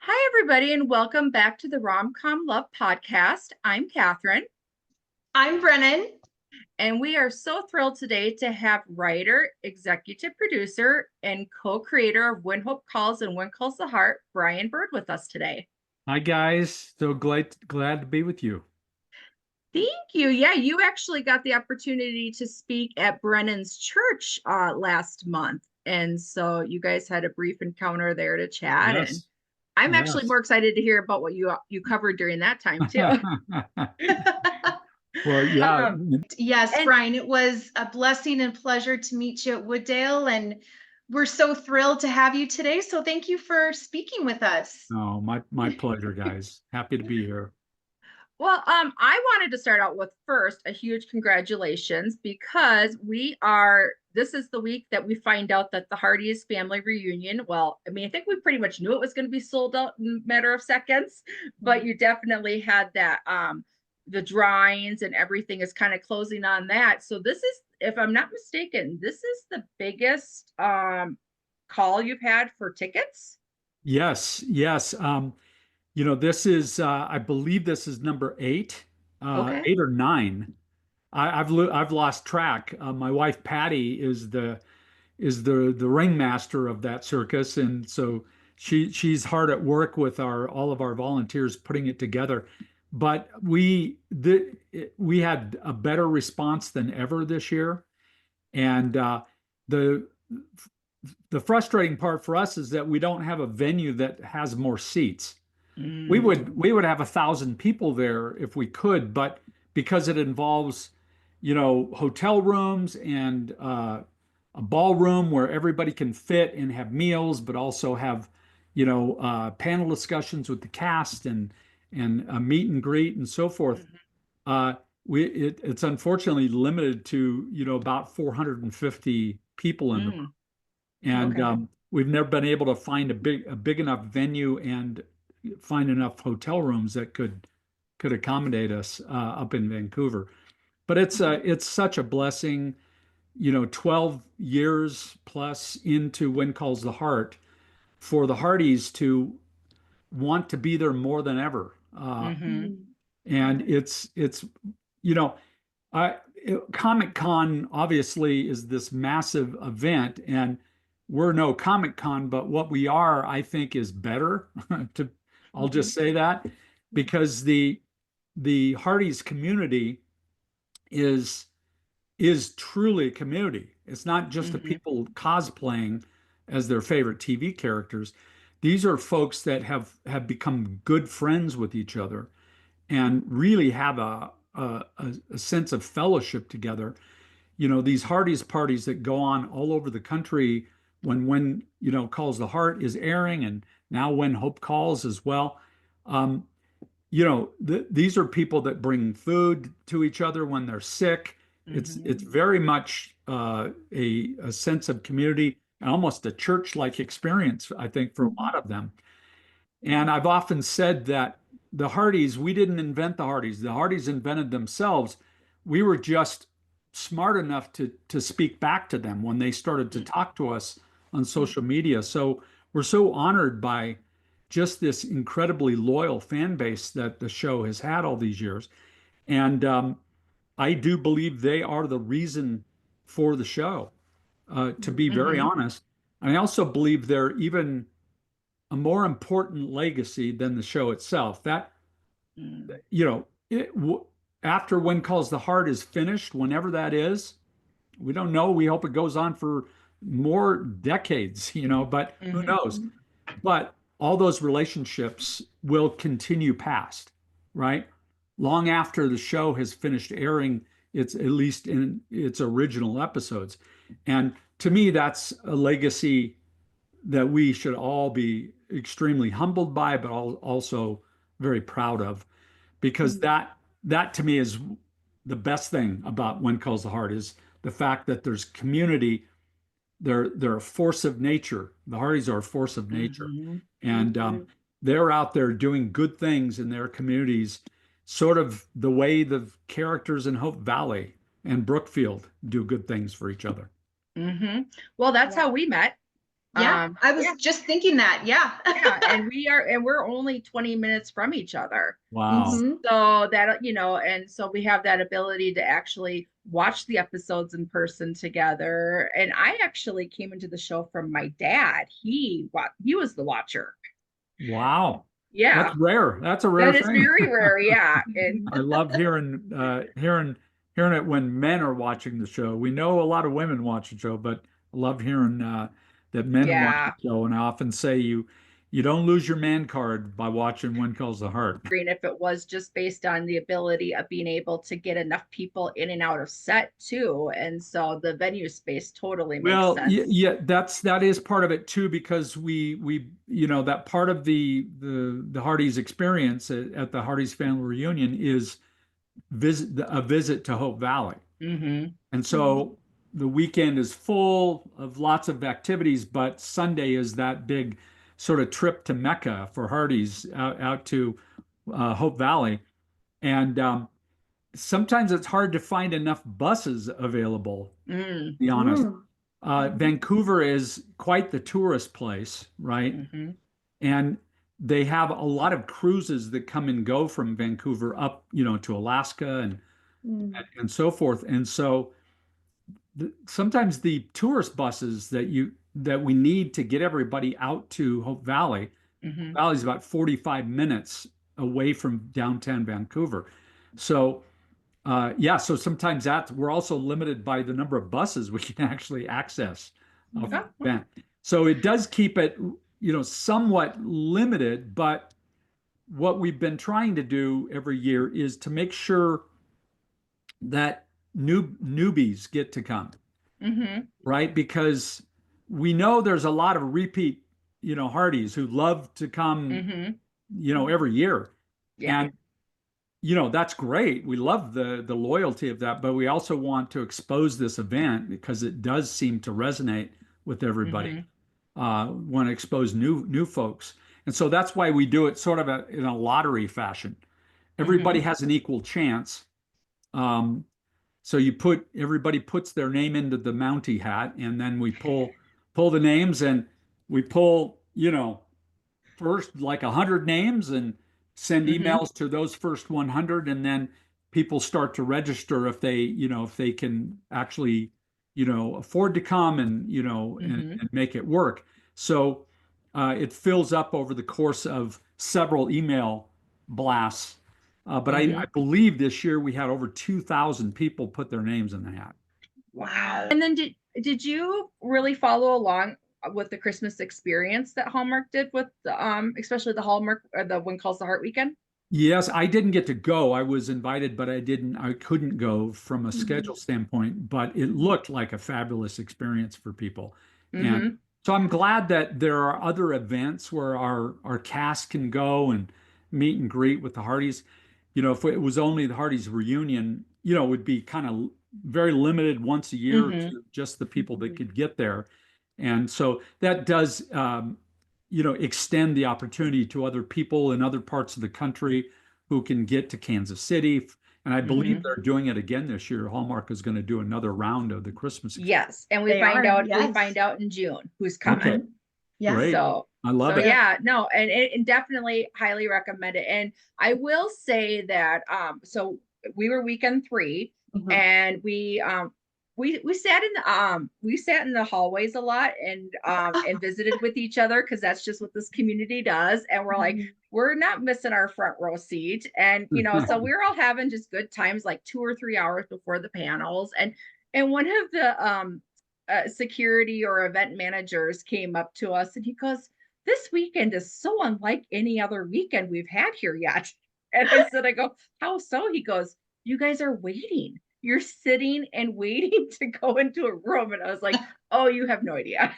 Hi, everybody, and welcome back to the Rom-Com Love Podcast. I'm Catherine. I'm Brennan. And we are so thrilled today to have writer, executive producer, and co-creator of When Hope Calls and When Calls the Heart, Brian Bird, with us today. Hi guys, so glad to be with you. Thank you. Yeah, you actually got the opportunity to speak at Brennan's church last month. And so you guys had a brief encounter there to chat. And Yes, I'm actually yes. more excited to hear about what you covered during that time too. Well, yeah, Yes, And Brian, it was a blessing and pleasure to meet you at Wooddale, and we're so thrilled to have you today. So thank you for speaking with us. no, my pleasure, guys. Happy to be here. well, I wanted to start out with first a huge congratulations because this is the week that we find out that the Hardy's family reunion. Well, I mean, I think we pretty much knew it was going to be sold out in a matter of seconds, but you definitely had that the drawings and everything is kind of closing on that. So this is, if I'm not mistaken, this is the biggest call you've had for tickets. Yes, yes. This is I believe this is number Okay. 8 or 9. I've lost track. My wife Patty is the ringmaster of that circus, and so she's hard at work with all of our volunteers putting it together. But we had a better response than ever this year, and the the frustrating part for us is that we don't have a venue that has more seats. We would have 1,000 people there if we could, but because it involves, hotel rooms and a ballroom where everybody can fit and have meals, but also have, panel discussions with the cast and a meet and greet and so forth. Uh, it's unfortunately limited to, about 450 people in the room, and Okay. we've never been able to find a big enough venue and find enough hotel rooms that could accommodate us up in Vancouver. But it's such a blessing, 12 years plus into When Calls the Heart, for the Hardys to want to be there more than ever. Mm-hmm. And it's you know I Comic Con obviously is this massive event, and we're no Comic Con, but what we are, I think, is better. To I'll just say that, because the Hardy's community is is truly a community. It's not just the Mm-hmm. people cosplaying as their favorite TV characters. These are folks that have become good friends with each other and really have a sense of fellowship together. These Hardy's parties that go on all over the country when Calls the Heart is airing, and now When Hope Calls as well. Um, these are people that bring food to each other when they're sick. It's Mm-hmm. very much a sense of community and almost a church-like experience, I think, for a lot of them. And I've often said that the Hardys, we didn't invent the Hardys. The Hardys invented themselves. We were just smart enough to speak back to them when they started to talk to us on social media. So we're so honored by just this incredibly loyal fan base that the show has had all these years. And I do believe they are the reason for the show, to be very Mm-hmm. honest. And I also believe they're even a more important legacy than the show itself. That, Mm-hmm. you know, it, w after When Calls the Heart is finished, whenever that is, we don't know. We hope it goes on for more decades, but who knows? But all those relationships will continue past, right? Long after the show has finished airing, it's at least in its original episodes. And to me, that's a legacy that we should all be extremely humbled by, but also very proud of, because that to me is the best thing about When Calls the Heart, is the fact that there's community. They're a force of nature. The Hardys are a force of nature, Mm-hmm. and they're out there doing good things in their communities, sort of the way the characters in Hope Valley and Brookfield do good things for each other. Mm-hmm. Well, that's how we met. Yeah, I was Yeah, just thinking that. Yeah. yeah, and we're only 20 minutes from each other. Wow. Mhm. So that, and so we have that ability to actually watch the episodes in person together. And I actually came into the show from my dad. He was the watcher. Wow. That's Yeah, rare. That's a rare that is thing. very rare. Yeah. And I love hearing it when men are watching the show. We know a lot of women watch the show, but I love hearing that men watch the yeah, show. And I often say you don't lose your man card by watching When Calls the Heart. and if it was just based on the ability of being able to get enough people in and out of set too. And so the venue space totally makes Well, sense. yeah, that is part of it too, because we that part of the Hardee's experience at the Hardee's family reunion is a visit to Hope Valley. Mm-hmm. And so the weekend is full of lots of activities, but Sunday is that big sort of trip to Mecca for Hardee's out to Hope Valley. And sometimes it's hard to find enough buses available, Mm. to be honest. Mm. Vancouver is quite the tourist place, right? Mm-hmm. And they have a lot of cruises that come and go from Vancouver up, to Alaska Mm. and so forth. And so sometimes the tourist buses that we need to get everybody out to Hope Valley. Mm-hmm. Valley is about 45 minutes away from downtown Vancouver. So yeah, so sometimes we're also limited by the number of buses we can actually access for Mm. the event. So it does keep it, somewhat limited, but what we've been trying to do every year is to make sure that newbies get to come, Mm-hmm. right? Because we know there's a lot of repeat, Hardees who love to come, Mm-hmm. every year. Yeah. And that's great. We love the loyalty of that, but we also want to expose this event because it does seem to resonate with everybody. Mm-hmm. Want to expose new folks, and so that's why we do it sort of in a lottery fashion. Everybody Mm-hmm. has an equal chance. Um, so everybody puts their name into the Mountie hat, and then we pull the names, and we pull first like 100 names and send Mm-hmm. emails to those first 100, and then people start to register if they can actually afford to come and Mm-hmm. and make it work. So it fills up over the course of several email blasts. But Mm-hmm. I believe this year we had over 2,000 people put their names in the hat. Wow. And then did you really follow along with the Christmas experience that Hallmark did with especially the Hallmark or the When Calls the Heart weekend? Yes, I didn't get to go. I was invited, but I couldn't go from a Mhm. schedule standpoint, but it looked like a fabulous experience for people. And Mm-hmm. so I'm glad that there are other events where our cast can go and meet and greet with the Hardys. If it was only the Hardys reunion, it would be kind of very limited once a year Mm-hmm. to just the people that could get there. And so that does extend the opportunity to other people in other parts of the country who can get to Kansas City. And I believe Mm-hmm. they're doing it again this year. Hallmark is going to do another round of the Christmas experience. Yes. And They are, we yes. find out in June who's Okay, coming. Yes. great. So I love it. yeah, no, and definitely highly recommend it. And I will say that so we were weekend 3 Mhm. and we sat in the hallways a lot and visited with each other because that's just what this community does. And we're like, Mhm. we're not missing our front row seat. And so we're all having just good times, like 2 or 3 hours before the panels. And one of the security or event managers came up to us and he goes, "This weekend is so unlike any other weekend we've had here yet." And I go, "How so?" He goes, "You guys are waiting. You're sitting and waiting to go into a room." And I was like, "Oh, you have no idea."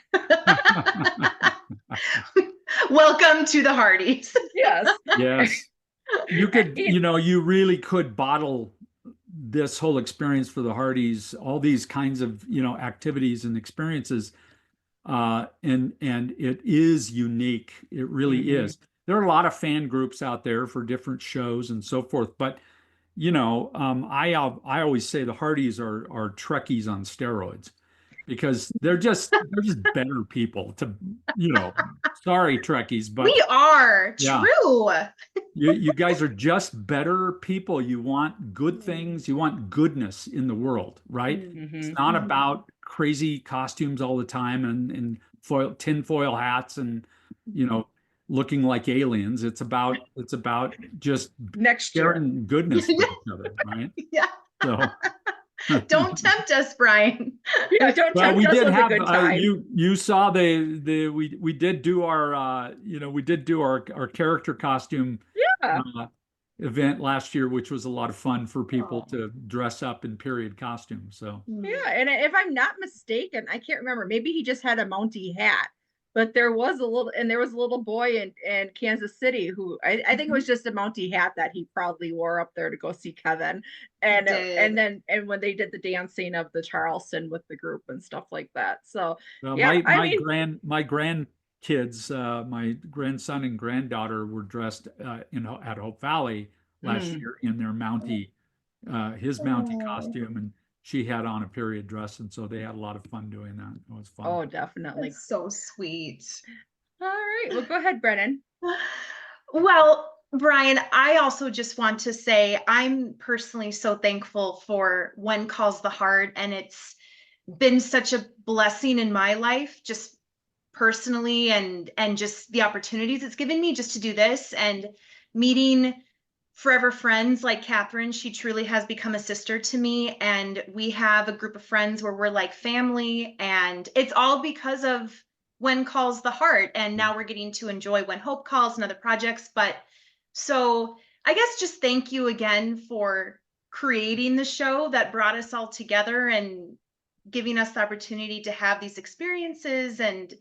Welcome to the Hardees. Yes. Yes. You really could bottle this whole experience for the Hardys, all these kinds of, activities and experiences. And it is unique. It really Mhm. is. There are a lot of fan groups out there for different shows and so forth, but I always say the Hardys are Trekkies on steroids. because they're just better people to, sorry Trekkies, but We are yeah, true. you guys are just better people. You want good things, you want goodness in the world, right? It's Mhm. not Mhm. about crazy costumes all the time and tinfoil hats and looking like aliens. It's about just Next year. sharing goodness with each other, right? Yeah. So Don't tempt us, Brian. Yeah, don't well, tempt we us did with a have good time. you saw we did do our we did do our character costume Yeah. event last year, which was a lot of fun for people Oh. to dress up in period costumes. So Yeah, and if I'm not mistaken, I can't remember. Maybe he just had a Mountie hat, but there was a little boy in Kansas City who I think it was just a Mountie hat that he proudly wore up there to go see Kevin, and Did. when they did the dancing of the Charleston with the group and stuff like that. So yeah, my I mean, my grandkids, my grandson and granddaughter were dressed at Hope Valley last mm, year in their Mountie his Mountie Oh, costume, and she had on a period dress, and so they had a lot of fun doing that. It was fun. oh, definitely. that's so sweet. All right, well, go ahead, Brennan. Well, Brian, I also just want to say I'm personally so thankful for When Calls the Heart, and it's been such a blessing in my life, just personally, and just the opportunities it's given me just to do this and meeting forever friends like Catherine. She truly has become a sister to me, and we have a group of friends where we're like family, and it's all because of When Calls the Heart. And now we're getting to enjoy When Hope Calls and other projects. But so I guess just thank you again for creating the show that brought us all together and giving us the opportunity to have these experiences, and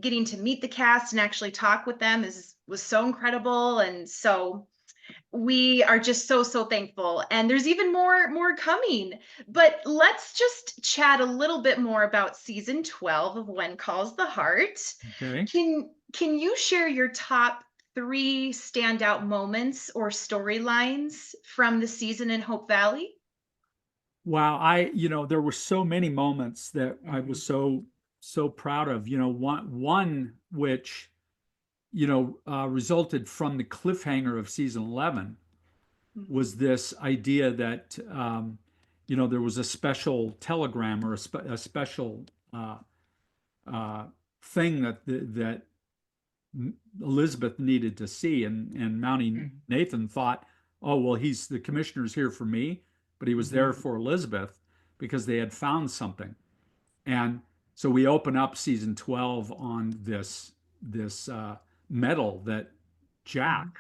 getting to meet the cast and actually talk with them was so incredible. And so we are just so thankful, and there's even more coming. But let's just chat a little bit more about season 12 of When Calls the Heart. Okay. Can you share your top 3 standout moments or storylines from the season in Hope Valley? Wow, there were so many moments that I was so proud of. One which resulted from the cliffhanger of season 11 was this idea that there was a special telegram or a special uh, uh, thing that Elizabeth needed to see, and Mountie Mhm. Nathan thought, oh well, he's the commissioner's here for me, but he was there for Elizabeth because they had found something. And so we open up season 12 on this medal that Jack,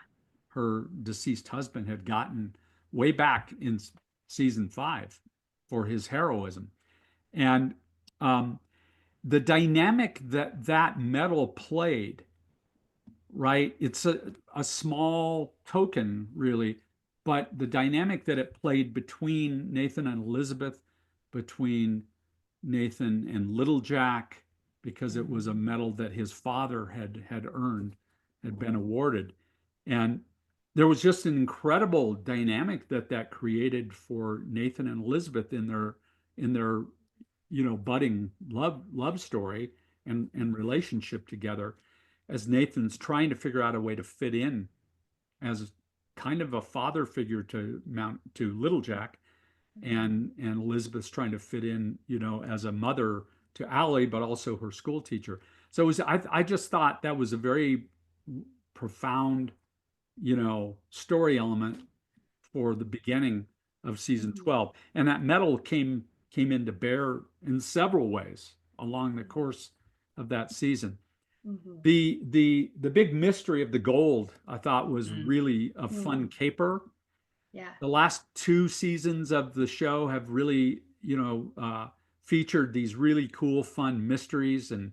her deceased husband, had gotten way back in season 5 for his heroism. And um, the dynamic that medal played, right? It's a small token, really, but the dynamic that it played between Nathan and Elizabeth, between Nathan and Little Jack, because it was a medal that his father had earned, had been awarded. And there was just an incredible dynamic that created for Nathan and Elizabeth in their budding love story and relationship together, as Nathan's trying to figure out a way to fit in as kind of a father figure to Little Jack, and Elizabeth's trying to fit in, as a mother to Allie, but also her school teacher. So I just thought that was a very profound, story element for the beginning of season 12. And that medal came into bear in several ways along the course of that season. Mhm. The big mystery of the gold, I thought, was really a fun caper. Yeah. The last 2 seasons of the show have really, featured these really cool, fun mysteries and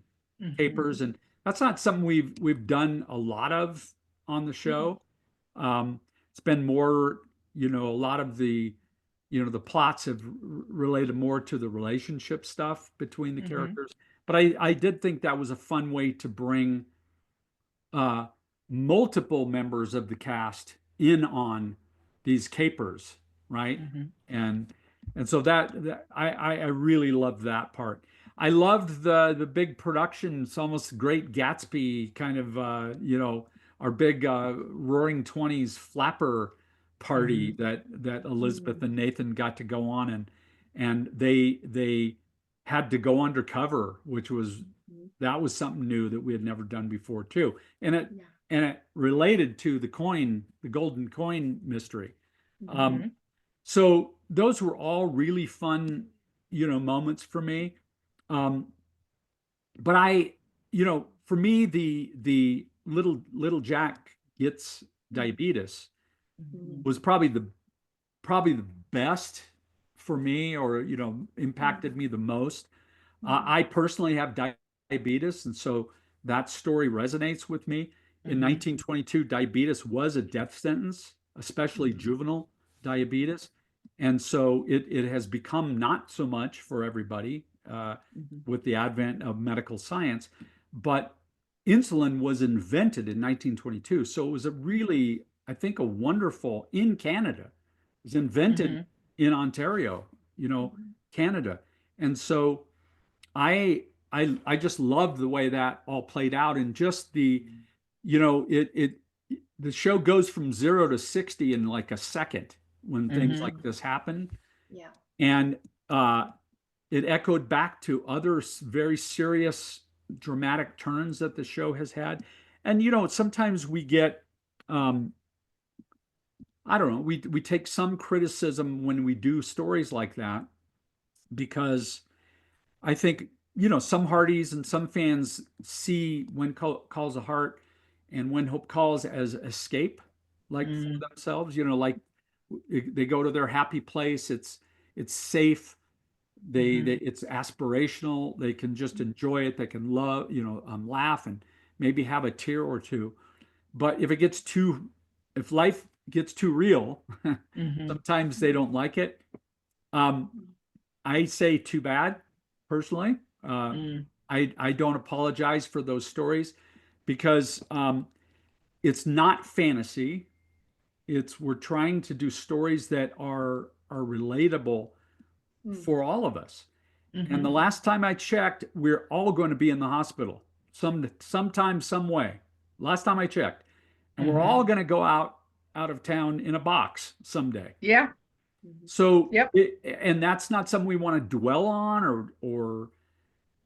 capers, and that's not something we've done a lot of on the show. It's been more, a lot of the plots have related more to the relationship stuff between the characters. But I did think that was a fun way to bring uh, multiple members of the cast in on these capers, right? And And so I really loved that part. I loved the big production. It's almost Great Gatsby kind of our big Roaring Twenties flapper party Mhm. that Elizabeth and Nathan got to go on, and they had to go undercover, which was Mhm. that was something new that we had never done before too. And it Yeah. and it related to the golden coin mystery. Um, Mhm. so those were all really fun, moments for me. Um, but for me, the little Jack gets diabetes Mhm. was probably the best for me, or impacted me the most. I personally have diabetes, and so that story resonates with me. In Mhm. 1922, diabetes was a death sentence, especially Mhm. juvenile diabetes. And so it has become not so much for everybody Mhm. with the advent of medical science. But insulin was invented in 1922. So it was a really, I think, a wonderful in Canada. It was invented Mhm. in Ontario, Mhm. Canada. And so I just love the way that all played out, and just it the show goes from 0 to 60 in like a second when things Mhm. like this happen. Yeah. And uh it echoed back to other very serious dramatic turns that the show has had. And sometimes we get I don't know, we take some criticism when we do stories like that, because I think, some Hardys and some fans see When Calls a Heart and When Hope Calls as escape, like for Mhm. themselves, like they go to their happy place. It's safe. Mhm. It's aspirational. They can just enjoy it. They can love, laugh and maybe have a tear or two. But if life gets too real, Mhm. sometimes they don't like it. Um, Mhm. I say too bad, personally. Mhm. I don't apologize for those stories, because it's not fantasy. It's We're trying to do stories that are relatable for all of us. And the Mhm. last time I checked, we're all going to be in the hospital sometime, some way. Last time I checked, and we're Mhm. all going to go out of town in a box someday. Yeah. Mhm. So, Yep. and that's not something we want to dwell on, or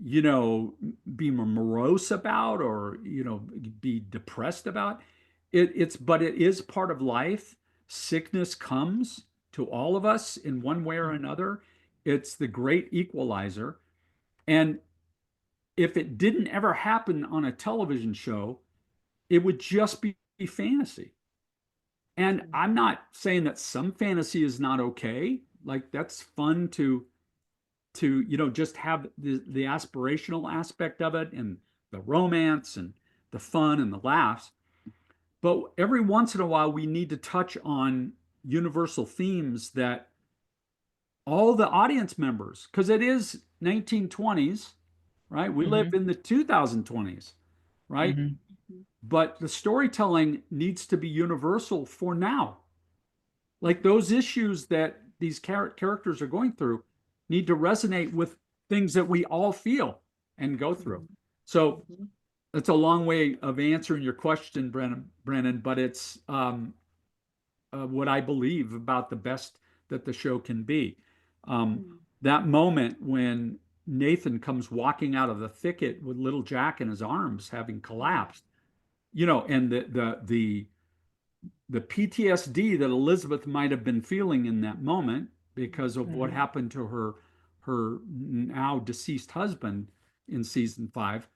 you know, be morose about, or be depressed about. But it is part of life. Sickness comes to all of us in one way or another. It's the great equalizer. And if it didn't ever happen on a television show, it would just be fantasy. And Mhm. I'm not saying that some fantasy is not okay. Like, that's fun to just have the aspirational aspect of it, and the romance and the fun and the laughs. But every once in a while we need to touch on universal themes that all the audience members, because it is 1920s, right? We live Mhm. in the 2020s, right? Mhm. Mhm. But the storytelling needs to be universal for now. Like, those issues that these characters are going through need to resonate with things that we all feel and go through. Mhm. So Mhm. it's a long way of answering your question, Brennan, but it's what I believe about the best that the show can be. Um, Mhm. that moment when Nathan comes walking out of the thicket with little Jack in his arms, having Mhm. collapsed, and the PTSD that Elizabeth might have been feeling in that moment because of what Mhm. happened to her now deceased husband in season 5.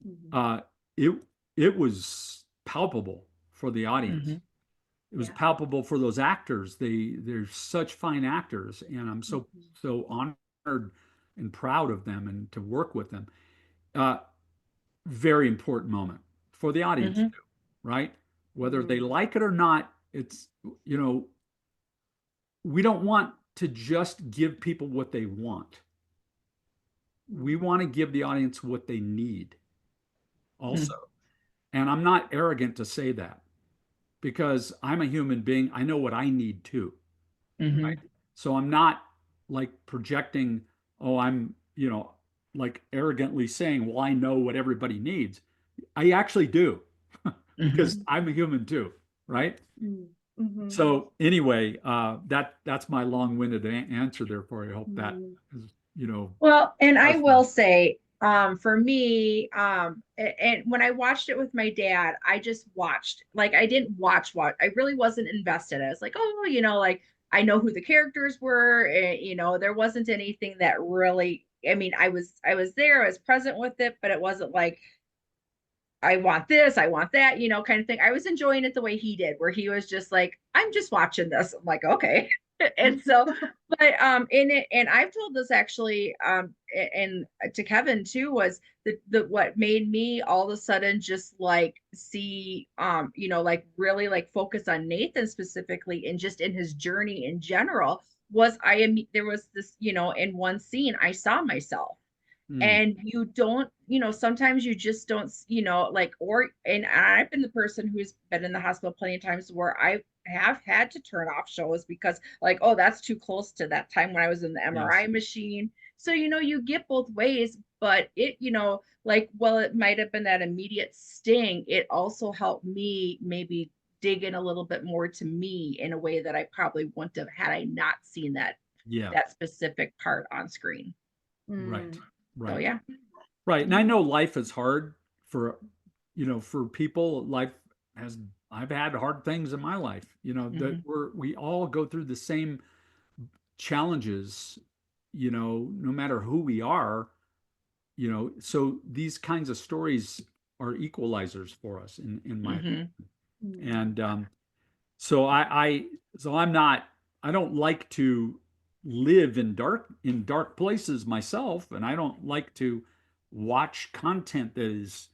Mhm. uh, it it was palpable for the audience. Mhm. It was Yeah. palpable for those actors. They're such fine actors, and I'm Mhm. so honored and proud of them and to work with them. Uh, Very important moment for the audience Mhm. too, right? Whether they Mhm. like it or not, it's you know we don't want to just give people what they want. We Mhm. want to give the audience what they need also. Mhm. And I'm not arrogant to say that, because I'm a human being. I know what I need too, right? Mhm. So I'm not like projecting, oh, I'm, like arrogantly saying, well, I know what everybody needs. I actually do because Mhm. I'm a human too, right? Mhm. So anyway, that's my long-winded answer there for you. I hope that Mhm. is, Well, and I will clarifies. say, for me, and when I watched it with my dad, I just watched. Like I didn't watch. I really wasn't invested. I was like, oh, like I know who the characters were. There wasn't anything that really. I mean, I was there, I was present with it, but it wasn't like I want this, I want that, kind of thing. I was enjoying it the way he did, where he was just like, I'm just watching this. I'm like, okay. And so, but in it, and I've told this actually, and to Kevin too, was the what made me all of a sudden just like see, like really like focus on Nathan specifically and just in his journey in general was I am there was this, in one scene I saw myself, Mm, and you don't, sometimes you just don't, like, or and I've been the person who's been in the hospital plenty of times where I have had to turn off shows because like, oh, that's too close to that time when I was in the MRI yes. machine. So you get both ways, but it, like, well, it might have been that immediate sting, it also helped me maybe dig in a little bit more to me in a way that I probably wouldn't have had I not seen Yeah. that specific part on screen. Right. Mm. So Right. yeah. Right. And I Yeah. know life is hard for, for people. Has, I've had hard things in my life, that Hmm. we all go through the same challenges, no matter who we are, so these kinds of stories are equalizers for us in my opinion. Hmm. Mm. And so so I don't like to live in dark places myself, and I don't like to watch content that is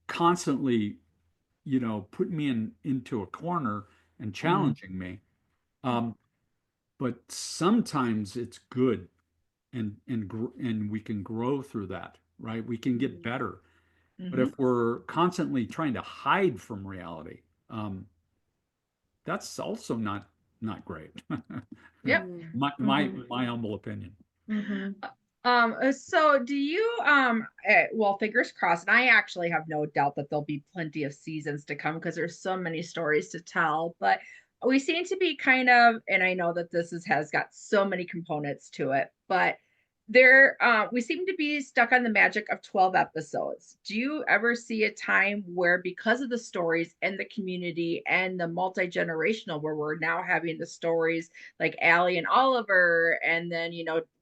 constantly, putting me into a corner and Mm. challenging me. Um, but sometimes it's good, and we can grow through that, right? We can get Mm. better. But Hmm. if we're constantly trying to hide from reality, that's also not great. Yep. Mm. My humble opinion. Mhm. So do you, well, fingers crossed, and I actually have no doubt that there'll be plenty of seasons to come because there's so many stories to tell, but we seem to be kind of, and I know that has got so many components to it, but we seem to be stuck on the magic of 12 episodes. Do you ever see a time where, because of the stories and the community and the multi-generational, where we're now having the stories like Allie and Oliver, and then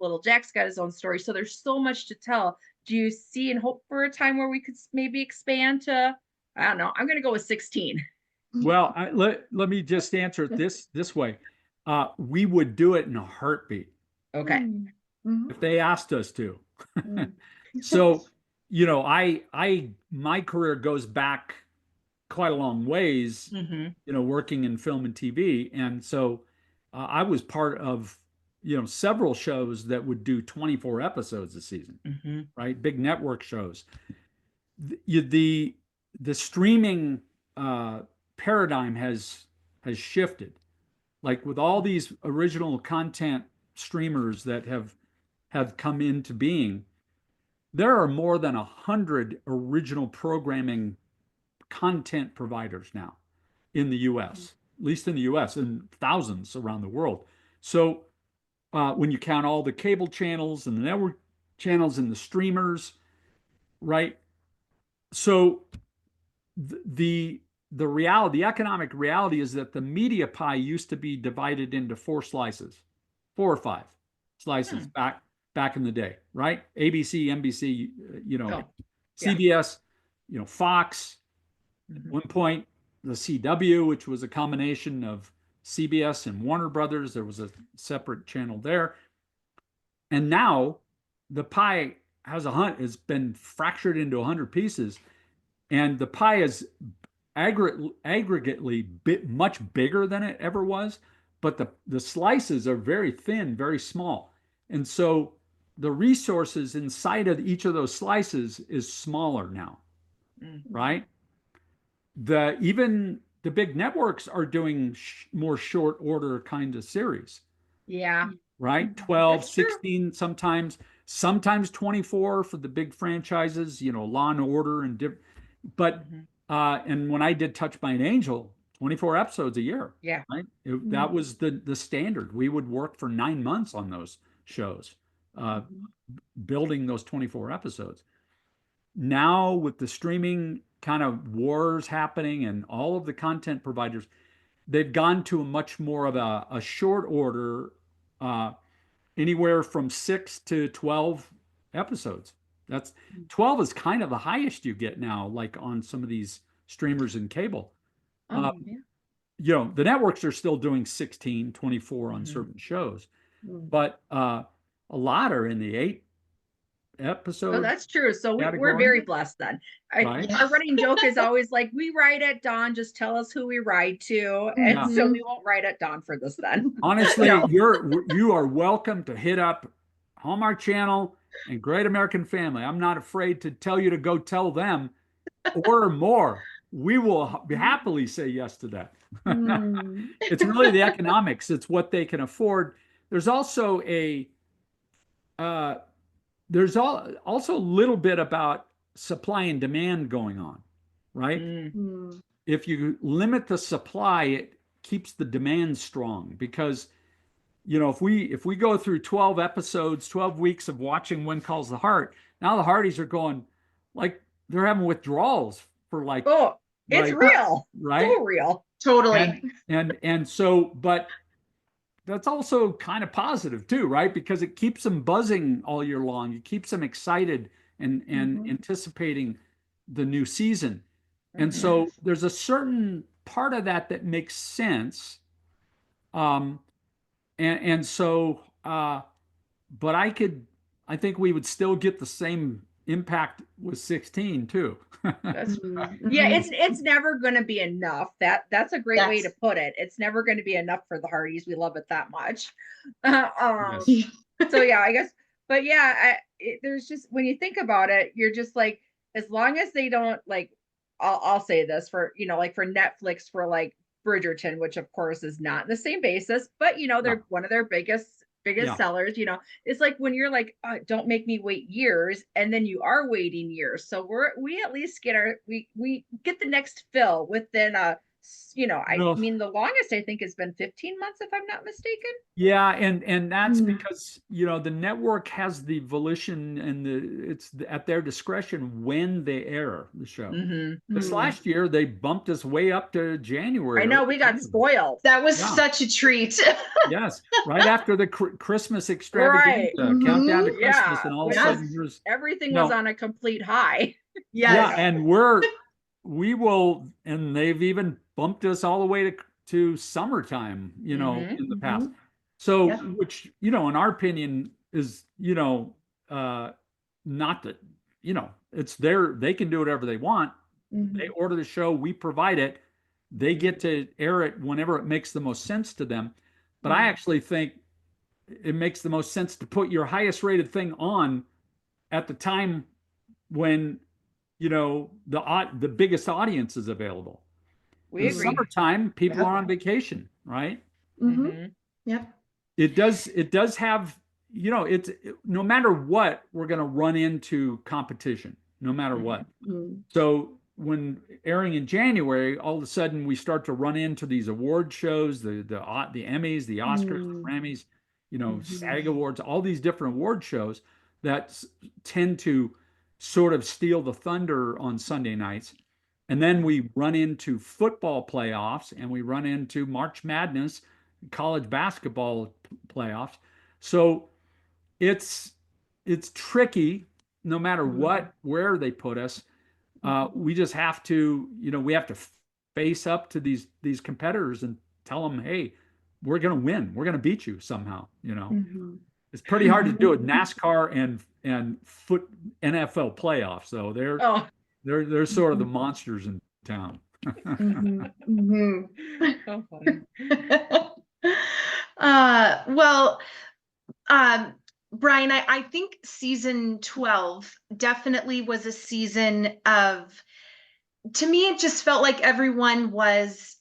little Jack's got his own story. So there's so much to tell. Do you see and hope for a time where we could maybe expand to, I don't know, I'm gonna go with 16. Well, let me just answer it this way. We would do it in a heartbeat Okay. Mm. Mhm. if they asked us to. Mm. So, my career goes back quite a long ways, Hmm. working in film and TV. And so I was part of, several shows that would do 24 episodes a season, Hmm. right? Big network shows. The the streaming uh, paradigm has shifted. Like with all these original content streamers that have come into being, there are more than 100 original programming content providers now in the US, at least in the US, and thousands around the world. So when you count all the cable channels and the network channels and the streamers, right? So the the economic reality is that the media pie used to be divided into four slices, four or five slices Hmm. back in the day, right? ABC, NBC, Oh, yeah. CBS, Fox. At Hmm. one point, the CW, which was a combination of CBS and Warner Brothers, there was a separate channel there. And now the pie has been fractured into 100 pieces, and the pie is aggregately much bigger than it ever was, but the slices are very thin, very small. And so the resources inside of each of those slices is smaller now, Mm. right? Even the big networks are doing more short order kind of series. Yeah. right? 12, That's true. 16, sometimes 24 for the big franchises, Law and Order and different. But and when I did Touched by an Angel, 24 episodes a year, Yeah. right? That was the standard. We would work for 9 months on those shows, building those 24 episodes. Now with the streaming kind of wars happening and all of the content providers, they've gone to a much more of a short order, anywhere from 6 to 12 episodes. That's 12 is kind of the highest you get now, like on some of these streamers and cable. Oh, The networks are still doing 16, 24 on certain shows, but a lot are in the 8 episode. Oh, that's true. So we're category. very blessed then. Right. Our running joke is always like, we ride at dawn, just tell us who we ride to. And so we won't ride at dawn for this then. Honestly, No. you are welcome to hit up Hallmark Channel and Great American Family. I'm not afraid to tell you to go tell them, or more. We will happily say yes to that. It's really the economics. It's what they can afford. There's also also a little bit about supply and demand going on, right? If you limit the supply, it keeps the demand strong, because if we go through 12 episodes, 12 weeks of watching When Calls the Heart, now the Hardys are going, like, they're having withdrawals for like, oh, it's real, right? So real. Totally. And so, but that's also kind of positive too, right? Because it keeps them buzzing all year long. It keeps them excited and anticipating the new season. And so there's a certain part of that makes sense. And so, but I think we would still get the same impact with 16 too. Yeah, it's never going to be enough. That's a great way to put it. It's never going to be enough for the Hardys. We love it that much. Yes. So yeah, I guess, but yeah, there's just, when you think about it, you're just like, as long as they don't, like, I'll say this for, like for Netflix, for like Bridgerton, which of course is not the same basis, but they're one of their biggest sellers. It's like when you're like, oh, don't make me wait years, and then you are waiting years. So we at least get we get the next fill within I mean, the longest I think has been 15 months, if I'm not mistaken. Yeah, and that's because the network has the volition, and it's at their discretion when they air the show. This last year they bumped us way up to January. I know, we got spoiled. That was such a treat. Yes, right after the Christmas extravaganza, countdown to Christmas, and all of a sudden everything was on a complete high. Yeah, and we will, and they've even bumped us all the way to summertime, in the past. So, which, in our opinion is, not that, it's they can do whatever they want. They order the show, we provide it. They get to air it whenever it makes the most sense to them. But I actually think it makes the most sense to put your highest rated thing on at the time when, the biggest audience is available. In summertime, people are on vacation, right? Yep. It does have, it's no matter what, we're going to run into competition, no matter what. So when airing in January, all of a sudden we start to run into these award shows, the Emmys, the Oscars, the Grammys, SAG Awards, all these different award shows that tend to sort of steal the thunder on Sunday nights. And then we run into football playoffs, and we run into March Madness, college basketball playoffs. So it's tricky no matter where they put us. We just have to, we have to face up to these competitors and tell them, hey, we're going to win. We're going to beat you somehow. It's pretty hard to do it. NASCAR and NFL playoffs, though. They're sort of the monsters in town. So funny. Brian, I think season 12 definitely was a season of, to me, it just felt like everyone was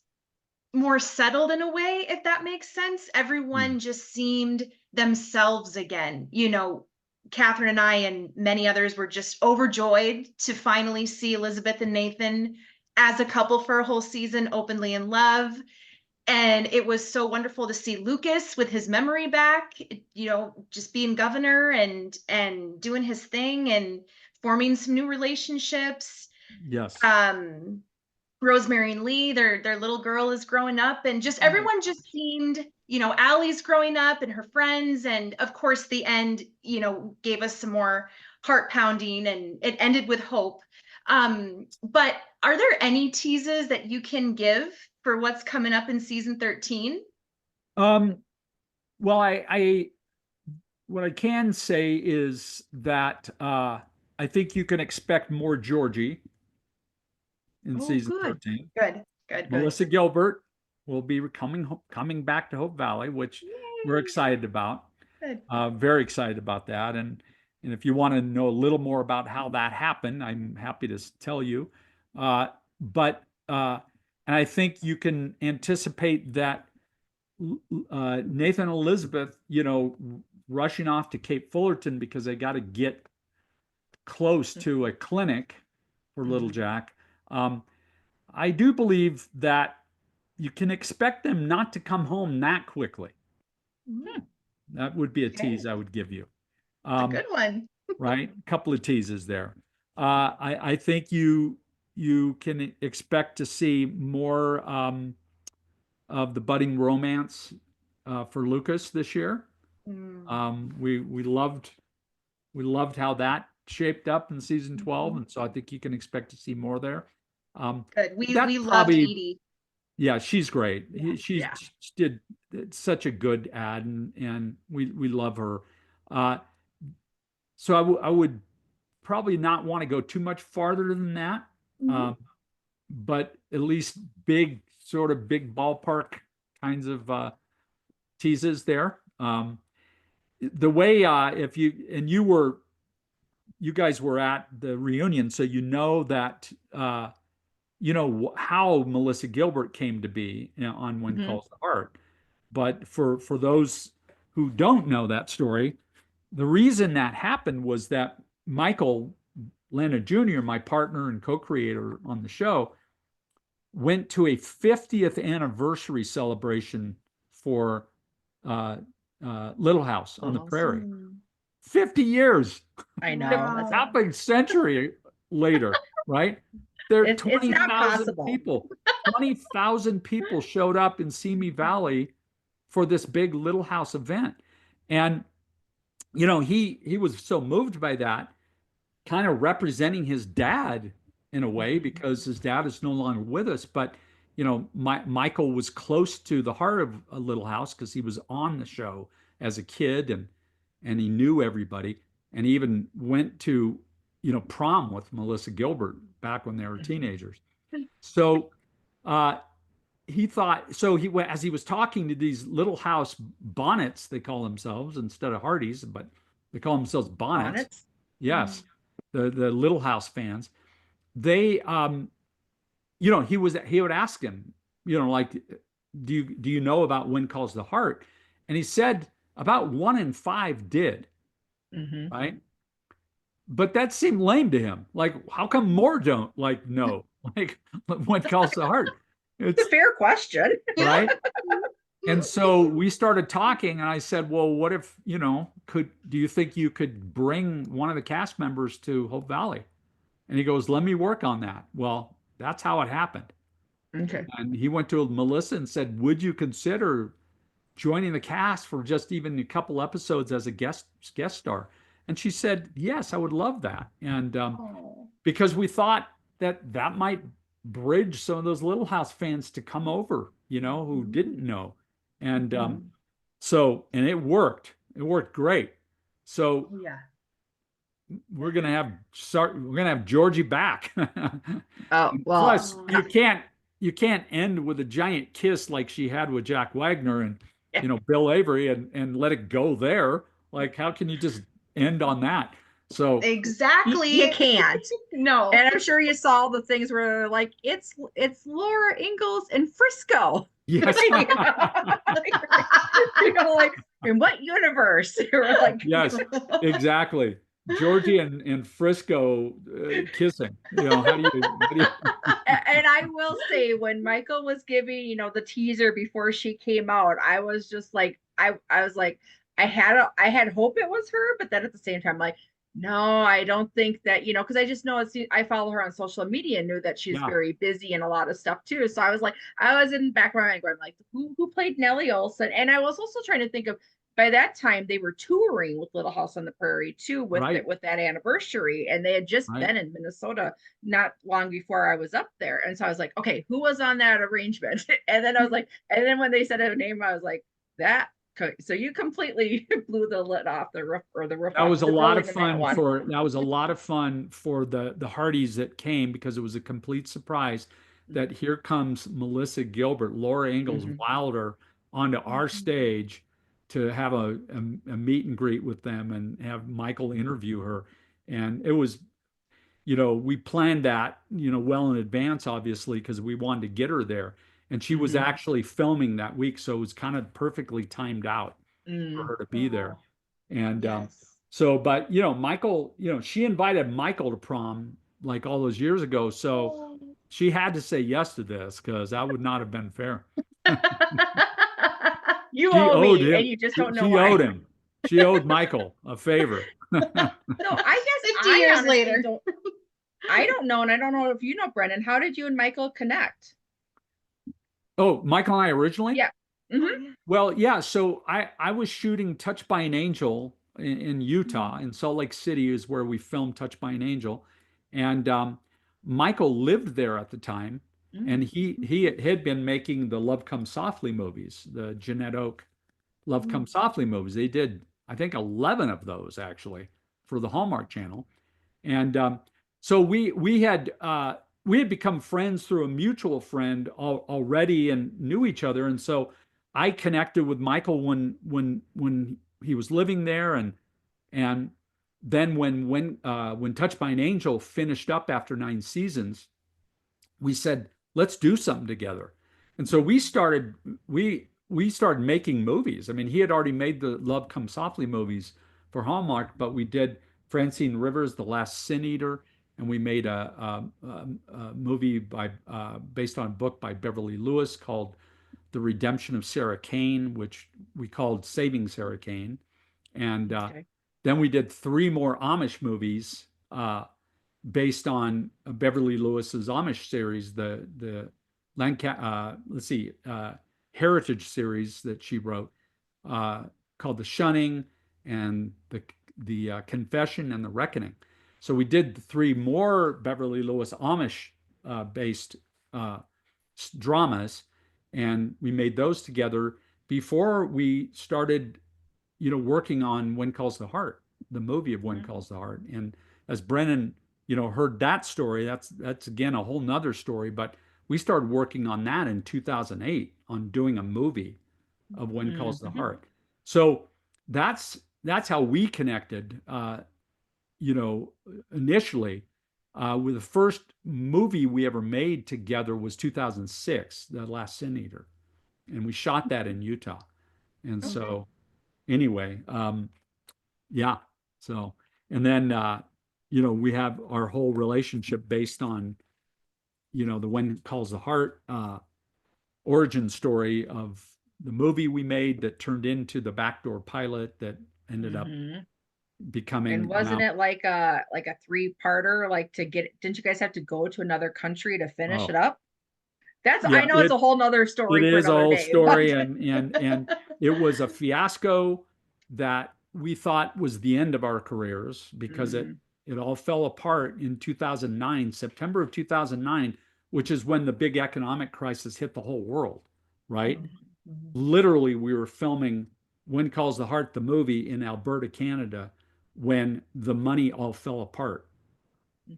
more settled in a way, if that makes sense. Everyone just seemed themselves again. You know, Catherine and I and many others were just overjoyed to finally see Elizabeth and Nathan as a couple for a whole season, openly in love. And it was so wonderful to see Lucas with his memory back, you know, just being governor and doing his thing and forming some new relationships. Yes. Rosemary and Lee, their little girl is growing up, and just everyone just seemed, you know, Allie's growing up and her friends, and of course the end, you know, gave us some more heart pounding, and it ended with hope. But are there any teases that you can give for what's coming up in season 13? Well, I what I can say is that I think you can expect more Georgie in season 13. Good. Melissa Gilbert will be coming back to Hope Valley, which we're excited about. Good. Very excited about that. And if you want to know a little more about how that happened, I'm happy to tell you. And I think you can anticipate that Nathan and Elizabeth, you know, rushing off to Cape Fullerton because they got to get close to a clinic for little Jack. I do believe that you can expect them not to come home that quickly. That would be a tease I would give you. A good one. Right? A couple of teases there. I think you can expect to see more of the budding romance for Lucas this year. We loved how that shaped up in season 12, and so I think you can expect to see more there. Good. We loved Edie. Yeah, she's great. She Yeah. did such a good ad, and we love her. So I would probably not want to go too much farther than that, but at least big ballpark kinds of teases there. The way if you guys were at the reunion, so you know that you know how Melissa Gilbert came to be, you know, on When Calls the Heart. But for those who don't know that story, the reason that happened was that Michael Landon Jr., my partner and co-creator on the show, went to a 50th anniversary celebration for Little House on the Prairie. 50 years. I know. Half a century later, right? There are 20,000 people. 20,000 people showed up in Simi Valley for this big Little House event. And, you know, he was so moved by that, kind of representing his dad in a way, because his dad is no longer with us. But, you know, Michael was close to the heart of a Little House because he was on the show as a kid, and he knew everybody. And he even went to, you know, prom with Melissa Gilbert back when they were teenagers. So he thought, so as he was talking to these Little House bonnets, they call themselves, instead of Hardys, but they call themselves bonnets. Yes. The Little House fans, they, you know, he would ask him, you know, like, do you know about When Calls the Heart? And he said about 1 in 5 did. Right. But that seemed lame to him. Like, how come more don't? Like, no, like When Calls the Heart. It's a fair question. Right. And so we started talking, and I said, well, what if, you know, do you think you could bring one of the cast members to Hope Valley? And he goes, let me work on that. Well, that's how it happened. Okay. And he went to Melissa and said, would you consider joining the cast for just even a couple episodes as a guest star? And she said, yes, I would love that. And because we thought that might bridge some of those Little House fans to come over, you know, who didn't know. And so, and it worked. It worked great. So yeah, we're gonna have Georgie back. Oh, well. Plus, you can't end with a giant kiss like she had with Jack Wagner and you know Bill Avery and let it go there. Like, how can you just end on that? So exactly. You can't. No. And I'm sure you saw the things where like it's Laura Ingalls in Frisco. yes. You know, like, in what universe? We're like, Yes, exactly. Georgie and Frisco kissing. and I will say, when Michael was giving, the teaser before she came out, I was just like, I was like, I had hope it was her, but then at the same time, like, no, I don't think that, because I just know I follow her on social media and knew that she's Yeah. very busy and a lot of stuff too. So I was like, I was in the back of my mind going like, who played Nellie Olson? And I was also trying to think of, by that time they were touring with Little House on the Prairie too, with Right. it, with that anniversary, and they had just Right. been in Minnesota not long before I was up there. And so I was like, okay, who was on that arrangement? And then I was like, and then when they said a name, I was like, that. So you completely blew the lid off the roof, or the roof That off was a the lot of building in that fun one. that was a lot of fun for the Hardys that came, because it was a complete surprise that here comes Melissa Gilbert, Laura Ingalls Wilder onto our stage to have a meet and greet with them and have Michael interview her. And it was, we planned that, well in advance, obviously, because we wanted to get her there. And she was actually filming that week, so it was kind of perfectly timed out for her to be there. And Yes. so, but Michael, she invited Michael to prom like all those years ago. So she had to say yes to this, because that would not have been fair. You She owe owed me, and him. you just don't know She why. owed him. She owed Michael a favor. So I guess 50 I years honestly later. I don't know, and I don't know if you know, Brennan. How did you and Michael connect? Oh, Michael and I originally? Yeah. Mm-hmm. Well, yeah. So I was shooting Touched by an Angel in Utah, in Salt Lake City is where we filmed Touched by an Angel, and Michael lived there at the time, and he had been making the Love Comes Softly movies, the Jeanette Oak Love Comes Softly movies. They did, I think, 11 of those actually for the Hallmark Channel, and so we had become friends through a mutual friend already and knew each other, and so I connected with Michael when he was living there, and then when Touched by an Angel finished up after 9 seasons, we said, let's do something together. And so we started making movies. I mean, he had already made the Love Comes Softly movies for Hallmark, but we did Francine Rivers, The Last Sin Eater, and we made a movie based on a book by Beverly Lewis called The Redemption of Sarah Kane, which we called Saving Sarah Kane. And then we did 3 more Amish movies based on Beverly Lewis's Amish series, the Heritage series that she wrote, called The Shunning and the Confession and the Reckoning. So we did 3 more Beverly Lewis Amish based dramas, and we made those together before we started, working on When Calls the Heart, the movie of When Calls the Heart. And as Brennan, heard that story, that's again a whole nother story. But we started working on that in 2008 on doing a movie of When Calls the Heart. So that's how we connected, initially. With the first movie we ever made together was 2006, The Last Sin Eater, and we shot that in Utah. And so, anyway, yeah. So, and then we have our whole relationship based on the When Calls the Heart origin story of the movie we made that turned into the backdoor pilot that ended up becoming. And wasn't it like a 3-parter, like didn't you guys have to go to another country to finish it up? I know it's a whole nother story. It is a whole story, but... and it was a fiasco that we thought was the end of our careers, because it all fell apart in 2009, September of 2009, which is when the big economic crisis hit the whole world, right? Literally, we were filming When Calls the Heart, the movie, in Alberta, Canada, when the money all fell apart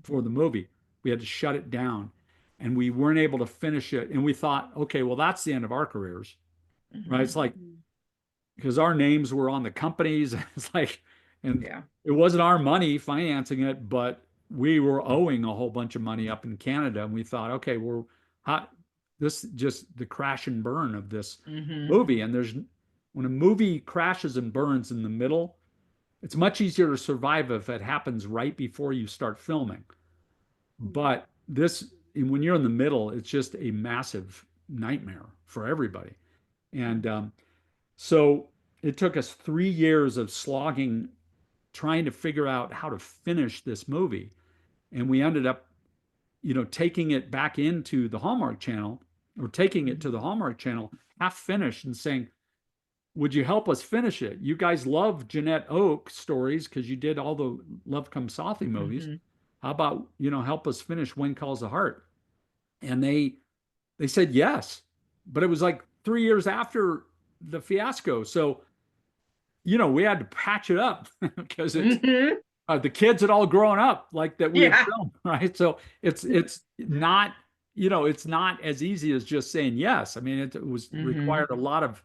for the movie. We had to shut it down, and we weren't able to finish it. And we thought, okay, well, that's the end of our careers, right? It's like, because our names were on the companies. It's like, and it wasn't our money financing it, but we were owing a whole bunch of money up in Canada. And we thought, okay, this just the crash and burn of this movie. And when a movie crashes and burns in the middle, it's much easier to survive if it happens right before you start filming. But this, when you're in the middle, it's just a massive nightmare for everybody. And so it took us 3 years of slogging, trying to figure out how to finish this movie. And we ended up, taking it back into the Hallmark Channel, or taking it to the Hallmark Channel half finished and saying, would you help us finish it? You guys love Jeanette Oak stories because you did all the Love Comes Softly movies. How about, help us finish When Calls the Heart? And they said yes. But it was like 3 years after the fiasco. So, we had to patch it up because it's the kids had all grown up like that we had filmed, right? So it's not, it's not as easy as just saying yes. I mean, it was required a lot of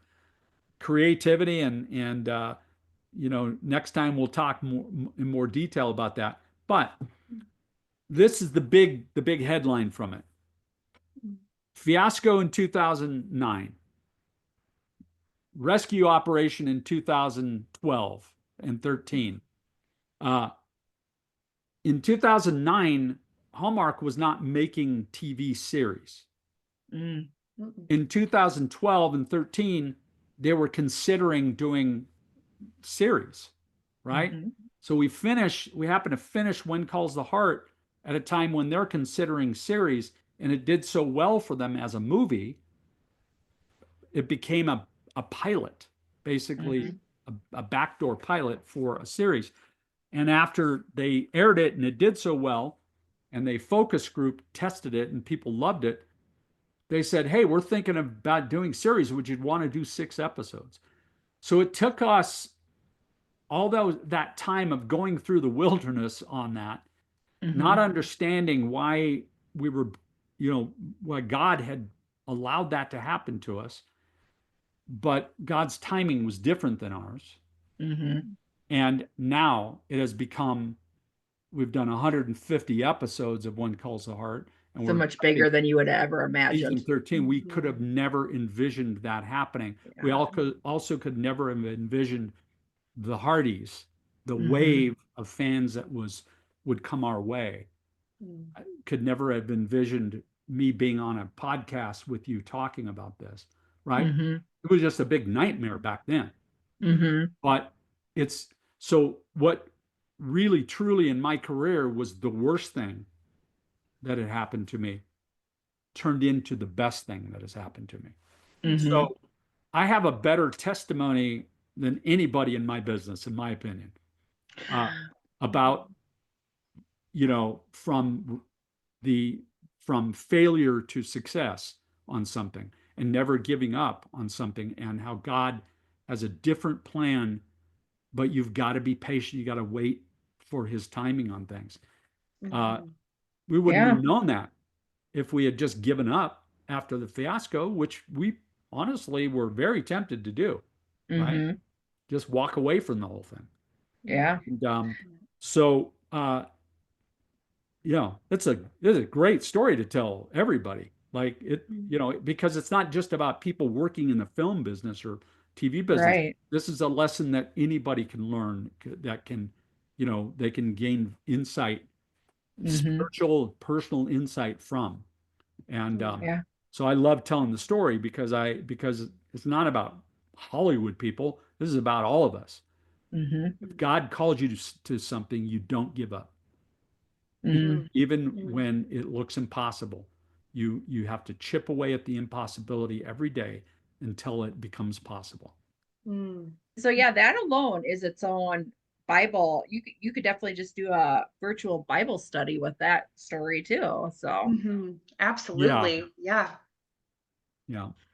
creativity and next time we'll talk more in more detail about that. But this is the big headline from it. Fiasco in 2009. Rescue operation in 2012 and 13. In 2009, Hallmark was not making TV series. In 2012 and 13, they were considering doing series, right? So we happen to finish When Calls the Heart at a time when they're considering series, and it did so well for them as a movie, it became a pilot, basically a backdoor pilot for a series. And after they aired it and it did so well, and they focus group tested it and people loved it, they said, hey, we're thinking about doing series. Would you want to do 6 episodes? So it took us all that time of going through the wilderness on that, not understanding why we were, why God had allowed that to happen to us. But God's timing was different than ours. And now it has become, we've done 150 episodes of When Calls the Heart. And so much bigger than you would ever imagine. Season 13, we could have never envisioned that happening. We also could never have envisioned the Hardys, the wave of fans that would come our way. I could never have envisioned me being on a podcast with you talking about this, right? It was just a big nightmare back then. But so what really truly in my career was the worst thing that had happened to me turned into the best thing that has happened to me. So I have a better testimony than anybody in my business, in my opinion, about, from failure to success on something and never giving up on something, and how God has a different plan, but you've got to be patient. You got to wait for his timing on things. We wouldn't have known that if we had just given up after the fiasco, which we honestly were very tempted to do, right? Just walk away from the whole thing. And, so, it's a great story to tell everybody. Like it, because it's not just about people working in the film business or TV business. Right. This is a lesson that anybody can learn, that can, they can gain insight, spiritual, personal insight from. And so I love telling the story because it's not about Hollywood people. This is about all of us. If God calls you to something, you don't give up. Even when it looks impossible, you have to chip away at the impossibility every day until it becomes possible. So yeah, that alone is its own Bible. You could definitely just do a virtual Bible study with that story too. So absolutely. Yeah.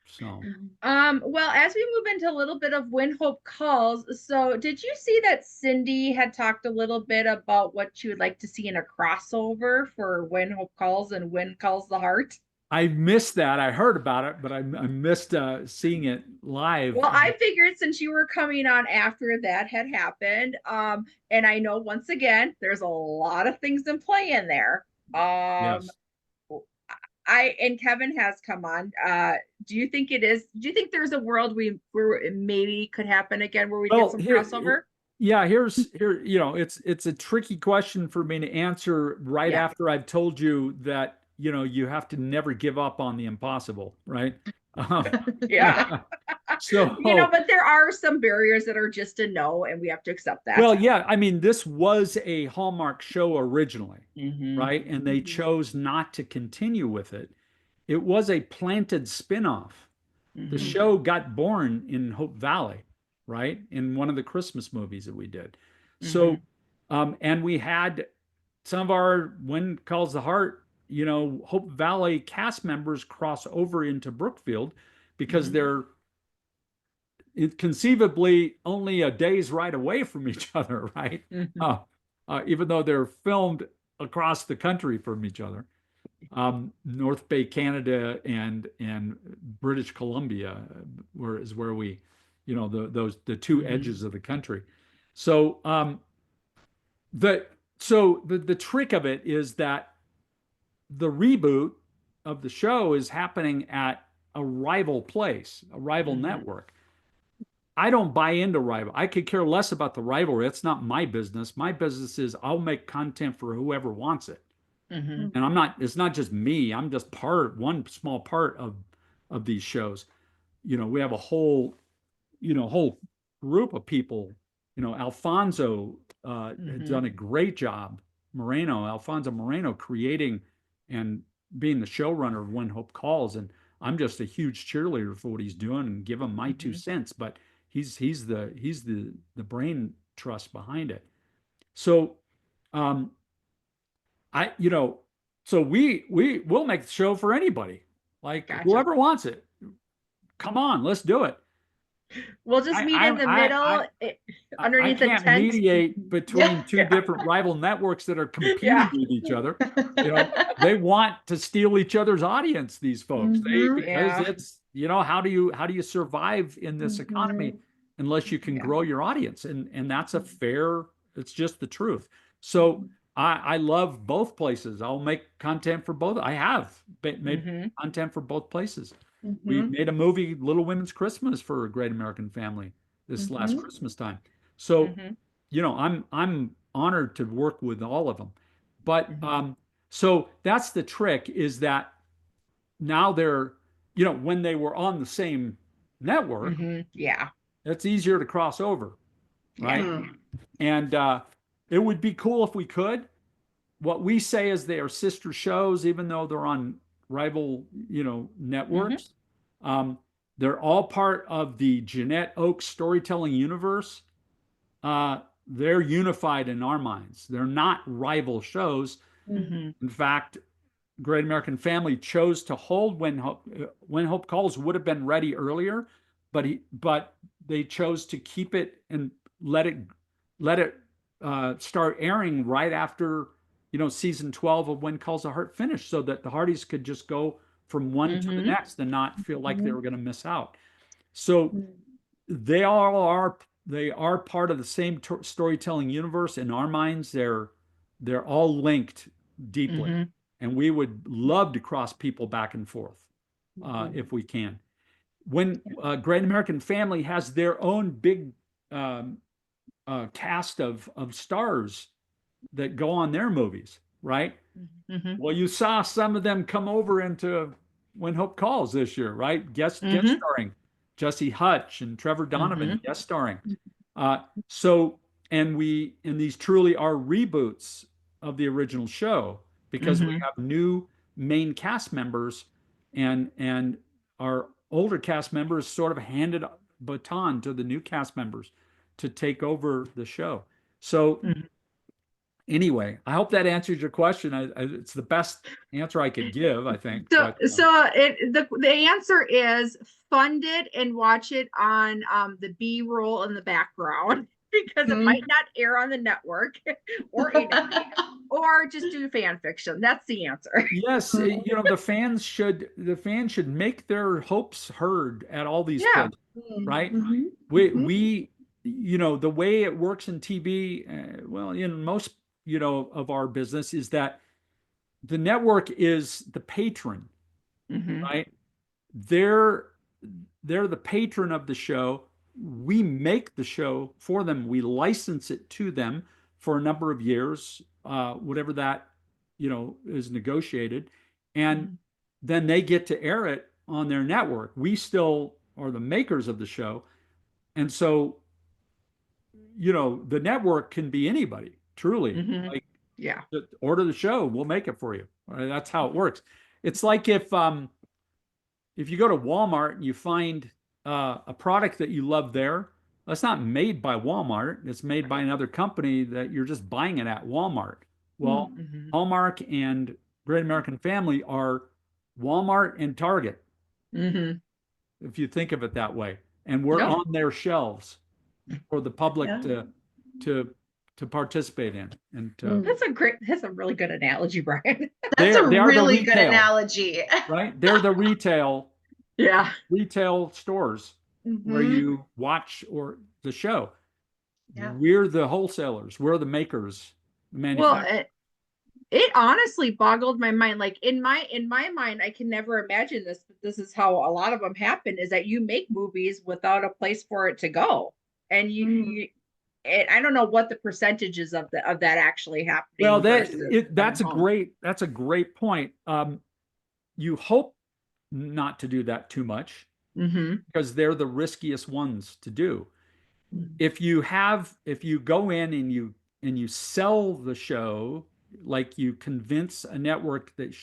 So well, as we move into a little bit of When Hope Calls, so did you see that Cindy had talked a little bit about what she would like to see in a crossover for When Hope Calls and When Calls the Heart? I missed that. I heard about it, but I missed seeing it live. Well, I figured since you were coming on after that had happened, and I know once again there's a lot of things in play in there. Yes. and Kevin has come on. Do you think there's a world where it maybe could happen again where we get some crossover? Yeah, here, it's a tricky question for me to answer right after I've told you that, you have to never give up on the impossible, right? Yeah. So, but there are some barriers that are just a no, and we have to accept that. well, yeah, I mean, this was a Hallmark show originally, Mhm. right? And they chose not to continue with it. It was a planted spin-off. The Mhm. show got born in Hope Valley, right? In one of the Christmas movies that we did. So, and we had some of our When Calls the Heart, Hope Valley cast members cross over into Brookfield because they're conceivably only a day's ride away from each other, right? Even though they're filmed across the country from each other. North Bay, Canada, and British Columbia, where we, the two edges of the country. So the trick of it is that the reboot of the show is happening at a rival place, a rival network. I don't buy into rival. I could care less about the rivalry. That's not my business. My business is I'll make content for whoever wants it. And it's not just me. I'm just one small part of these shows. We have a whole group of people. Alfonso has done a great job. Alfonso Moreno, creating and being the showrunner of When Hope Calls. And I'm just a huge cheerleader for what he's doing and give him my 2 cents. But he's the brain trust behind it. So, so we'll make the show for anybody, like whoever wants it. Come on, let's do it. We'll just meet in the middle, underneath the tent. I can't mediate between two different rival networks that are competing with each other. They want to steal each other's audience. These folks, because it's how do you survive in this economy unless you can grow your audience, and that's a fair. It's just the truth. So. I love both places. I'll make content for both. I have made content for both places. We made a movie, Little Women's Christmas, for a Great American Family this last Christmas time. So, I'm honored to work with all of them. But so that's the trick, is that now they're, when they were on the same network, it's easier to cross over, right? And it would be cool if we could. What we say is they are sister shows, even though they're on rival, networks. They're all part of the Jeanette Oaks storytelling universe. They're unified in our minds. They're not rival shows. In fact, Great American Family chose to hold When Hope Calls would have been ready earlier, but they chose to keep it and let it start airing right after season 12 of When Calls the Heart finished, so that the Hardys could just go from one to the next and not feel like they were going to miss out. So they are part of the same storytelling universe. In our minds, they're all linked deeply, and we would love to cross people back and forth if we can. When Great American Family has their own big cast of stars that go on their movies, right? Well, you saw some of them come over into When Hope Calls this year, right? Guest starring Jesse Hutch and Trevor Donovan, guest starring. And these truly are reboots of the original show, because we have new main cast members, and our older cast members sort of handed a baton to the new cast members to take over the show. So anyway, I hope that answers your question. It's the best answer I could give, I think. So, the answer is fund it and watch it on the B-roll in the background, because it might not air on the network or anything, or just do fan fiction. That's the answer. Yes, the fans should make their hopes heard at all these places, right? We the way it works in TV, well, in most of our business, is that the network is the patron. right? They're the patron of the show. We make the show for them. We license it to them for a number of years, whatever that is negotiated, and then they get to air it on their network. We still are the makers of the show, and so the network can be anybody. Truly, like, Yeah. order the show, we'll make it for you. Right? That's how it works. It's like if you go to Walmart and you find a product that you love there, that's not made by Walmart. It's made by another company that you're just buying it at Walmart. Well, Hallmark and Great American Family are Walmart and Target, if you think of it that way. And we're on their shelves for the public to participate in. And that's a really good analogy, Brian. That's a they are really the good retail, analogy. right? They're the retail stores where you watch or the show. We're the wholesalers. We're the makers, the manufacturers. Well, it honestly boggled my mind. Like in my mind, I can never imagine this, but this is how a lot of them happen, is that you make movies without a place for it to go. And I don't know what the percentages of that actually happening. Well, that's a great point. You hope not to do that too much, because they're the riskiest ones to do. If you go in and you sell the show, like you convince a network that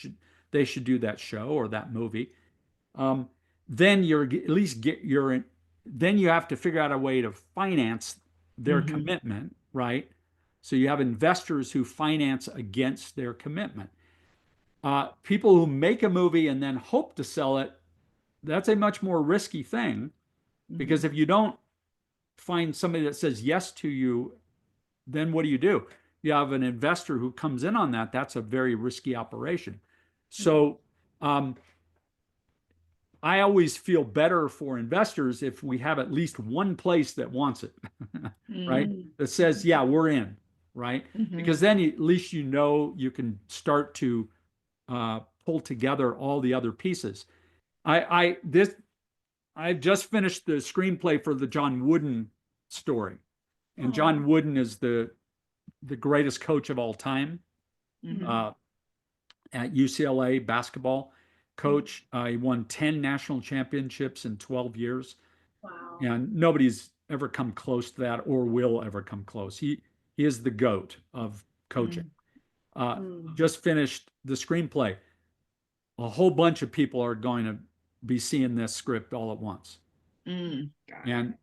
they should do that show or that movie, then then you have to figure out a way to finance their commitment, right? So you have investors who finance against their commitment. People who make a movie and then hope to sell it, that's a much more risky thing, because if you don't find somebody that says yes to you, then what do? You have an investor who comes in on that. That's a very risky operation. So I always feel better for investors if we have at least one place that wants it, right? That says, yeah, we're in, right? Because then at least you can start to pull together all the other pieces. I just finished the screenplay for the John Wooden story, and John Wooden is the greatest coach of all time at UCLA basketball coach. He won 10 national championships in 12 years. Wow. And nobody's ever come close to that or will ever come close. He is the GOAT of coaching. Just finished the screenplay. A whole bunch of people are going to be seeing this script all at once. And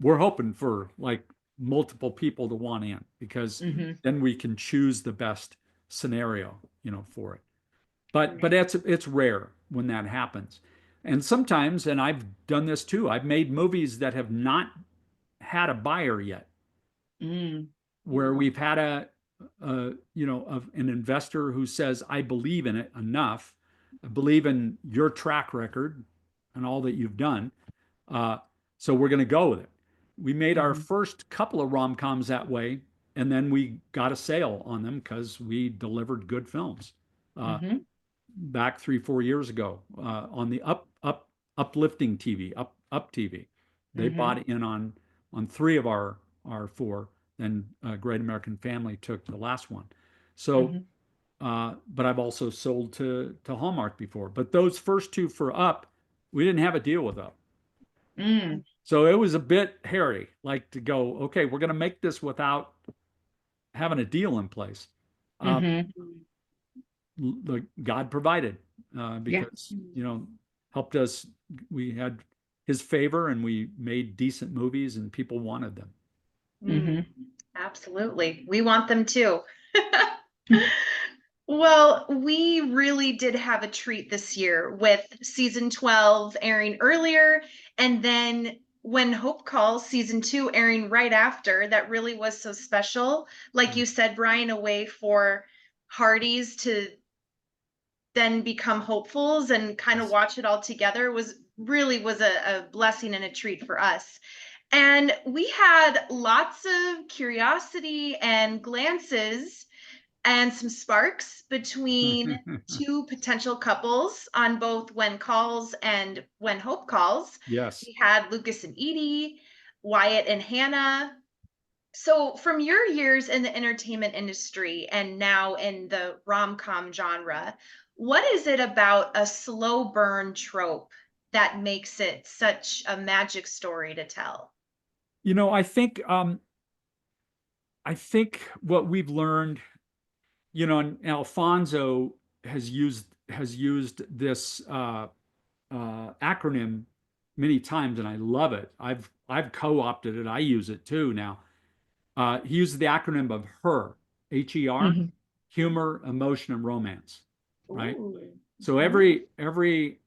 we're hoping for like multiple people to want in, because then we can choose the best scenario, for it. But it's rare when that happens. And sometimes, and I've done this too, I've made movies that have not had a buyer yet, where we've had an investor who says, I believe in it enough, I believe in your track record and all that you've done, so we're going to go with it. We made our first couple of rom-coms that way, and then we got a sale on them because we delivered good films. Back 3-4 years ago, on the uplifting TV, up TV, they bought in on 3 of our 4. Then Great American Family took the last one. So, but I've also sold to Hallmark before. But those first 2 for Up, we didn't have a deal with Up. So it was a bit hairy, like to go, okay, we're going to make this without having a deal in place. God provided, because helped us. We had His favor, and we made decent movies, and people wanted them. Absolutely, we want them too. Well, we really did have a treat this year with season 12 airing earlier, and then When Hope Calls season 2 airing right after. That really was so special. Like you said, Brian, a way for Hardys to then become hopefuls and kind of watch it all together was a blessing and a treat for us. And we had lots of curiosity and glances and some sparks between two potential couples on both When Calls and When Hope Calls. Yes. We had Lucas and Edie, Wyatt and Hannah. So from your years in the entertainment industry and now in the rom-com genre, what is it about a slow burn trope that makes it such a magic story to tell? You know, I think what we've learned, you know, and Alfonso has used this acronym many times, and I love it. I've co-opted it. I use it too now. He uses the acronym of HER, HER, Mhm. humor, emotion, and romance. Right. Ooh. So every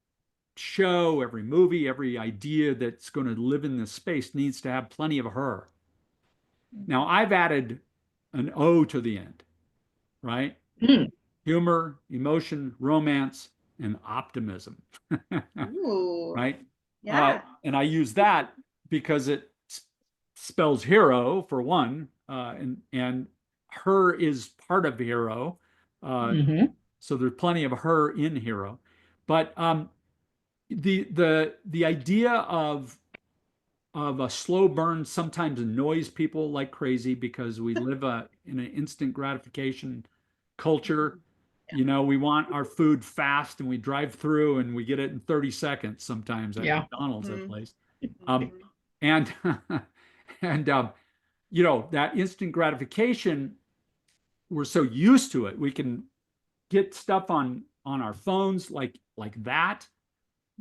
show, every movie, every idea that's going to live in this space needs to have plenty of her. Now I've added an O to the end, right? Mm. Humor, emotion, romance, and optimism, Ooh. right? Yeah. And I use that because it spells hero for one, and her is part of hero. Mhm. So there's plenty of her in hero. But the idea of a slow burn sometimes annoys people like crazy because we live in an instant gratification culture. You know, we want our food fast and we drive through and we get it in 30 seconds sometimes at Yeah. McDonald's at Mhm. place. Mhm. And and you know, that instant gratification, we're so used to it. We can get stuff on our phones like that.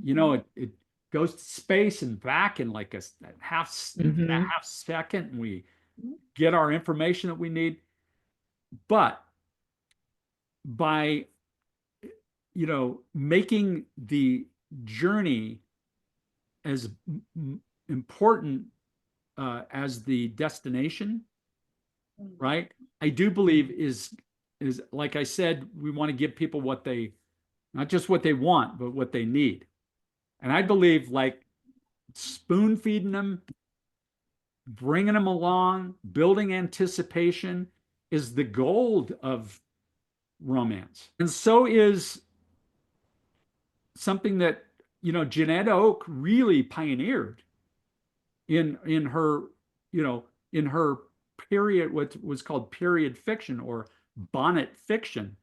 You know, it goes to space and back in like a Mhm. half second, and we Mhm. get our information that we need. But by, you know, making the journey as important as the destination, right? I do believe is like I said, we want to give people what they, not just what they want, but what they need. And I believe like spoon feeding them, bringing them along, building anticipation is the gold of romance. And so is something that, you know, Jeanette Oak really pioneered in her, you know, in her period, what was called period fiction or bonnet fiction,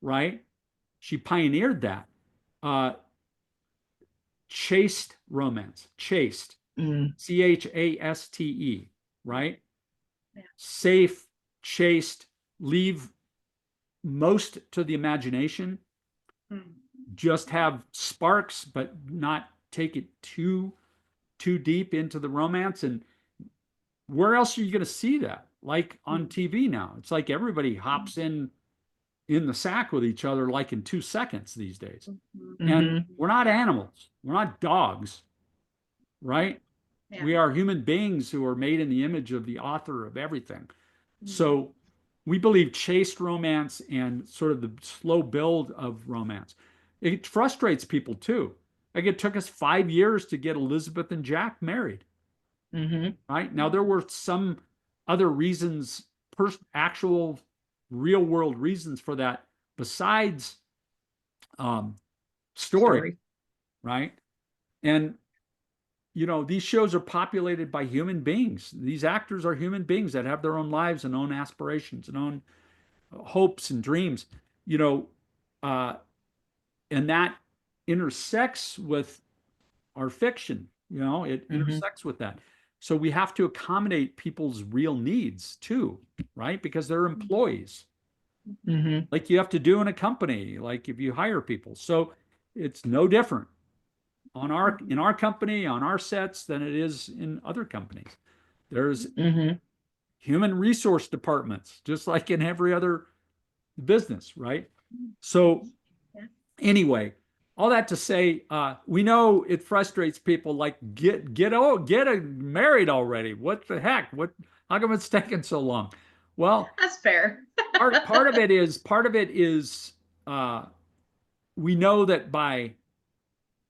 right? She pioneered that. Uh, Chaste romance, chaste, Mm. chaste, right? Yeah. Safe, chaste, leave most to the imagination, Mhm. just have sparks, but not take it too deep into the romance. And where else are you going to see that? Like on TV now, it's like everybody hops in the sack with each other like in 2 seconds these days. Mhm. And Mhm. we're not animals, we're not dogs, right? Yeah. We are human beings who are made in the image of the author of everything. Mhm. So we believe chaste romance and sort of the slow build of romance. It frustrates people too. Like it took us 5 years to get Elizabeth and Jack married, Mhm. right? Now there were some other reasons, actual real world reasons for that besides um, story, Story. right? And you know, these shows are populated by human beings. These actors are human beings that have their own lives and own aspirations and own hopes and dreams, you know, uh, and that intersects with our fiction, you know, it Mhm. intersects with that. So we have to accommodate people's real needs too, right? Because they're employees, Mhm. like you have to do in a company, like if you hire people. So it's no different in our company, on our sets than it is in other companies. There's Mhm. human resource departments, just like in every other business, right? So Yeah. anyway, all that to say, we know it frustrates people. Like married already. What the heck? What? How come it's taking so long? Well, That's fair. part of it is we know that by,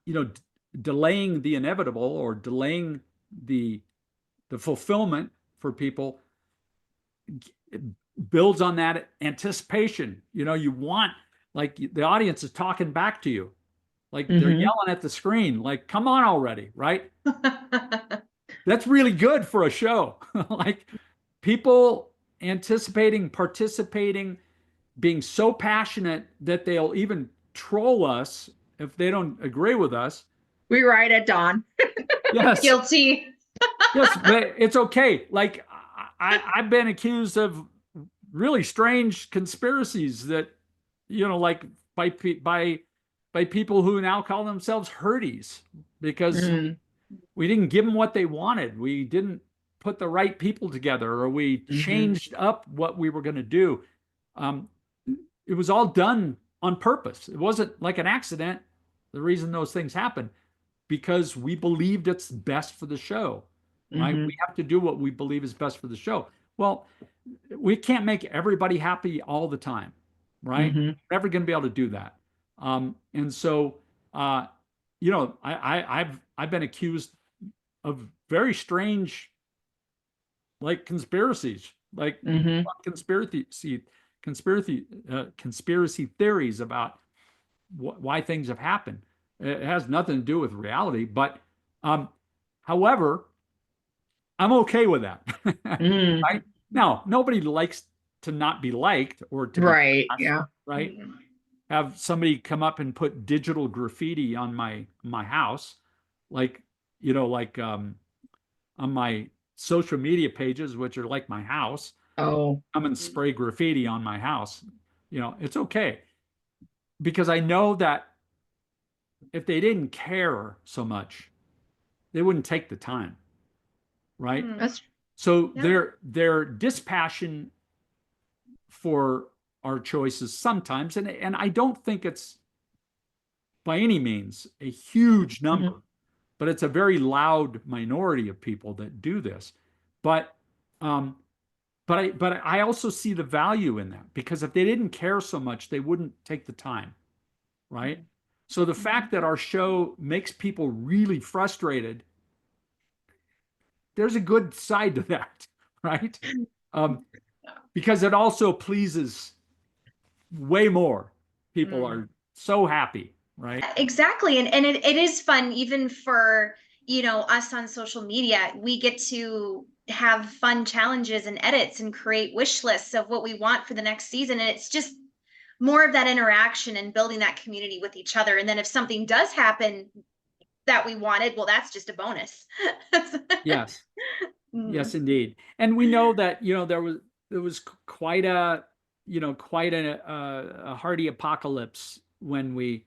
you know, delaying the inevitable or delaying the fulfillment for people, builds on that anticipation. You know, you want, like, the audience is talking back to you, like they're yelling at the screen, like, come on already, right? That's really good for a show. Like, people anticipating, participating, being so passionate that they'll even troll us if they don't agree with us. We ride at dawn. Yes. Guilty. Yes, but it's okay. Like, I've been accused of really strange conspiracies that, you know, like by people who now call themselves Hurdies, because we didn't give them what they wanted. We didn't put the right people together, or we changed up what we were going to do. It was all done on purpose. It wasn't like an accident. The reason those things happen, because we believed it's best for the show, right? We have to do what we believe is best for the show. Well, we can't make everybody happy all the time, right? We're never going to be able to do that. And so, you know, I've been accused of very strange, like, conspiracies, like conspiracy theories about why things have happened. It has nothing to do with reality, but however, I'm okay with that. Right? Now, nobody likes to not be liked or to be Right. bashed, Yeah. right? Have somebody come up and put digital graffiti on my house, like, you know, like on my social media pages, which are like my house. Oh. Come and spray graffiti on my house. You know, it's okay, because I know that if they didn't care so much, they wouldn't take the time, right? That's So their dispassion for our choices sometimes, and I don't think it's by any means a huge number, but it's a very loud minority of people that do this. But I also see the value in that, because if they didn't care so much, they wouldn't take the time, right? So the fact that our show makes people really frustrated, there's a good side to that, right? Because it also pleases way more people. Are so happy, right? Exactly. And it is fun, even for, you know, us on social media. We get to have fun challenges and edits and create wish lists of what we want for the next season. And it's just more of that interaction and building that community with each other. And then if something does happen that we wanted, well, that's just a bonus. Yes. Yes, indeed. And we know that, you know, there was quite a, you know, quite a hearty apocalypse when we,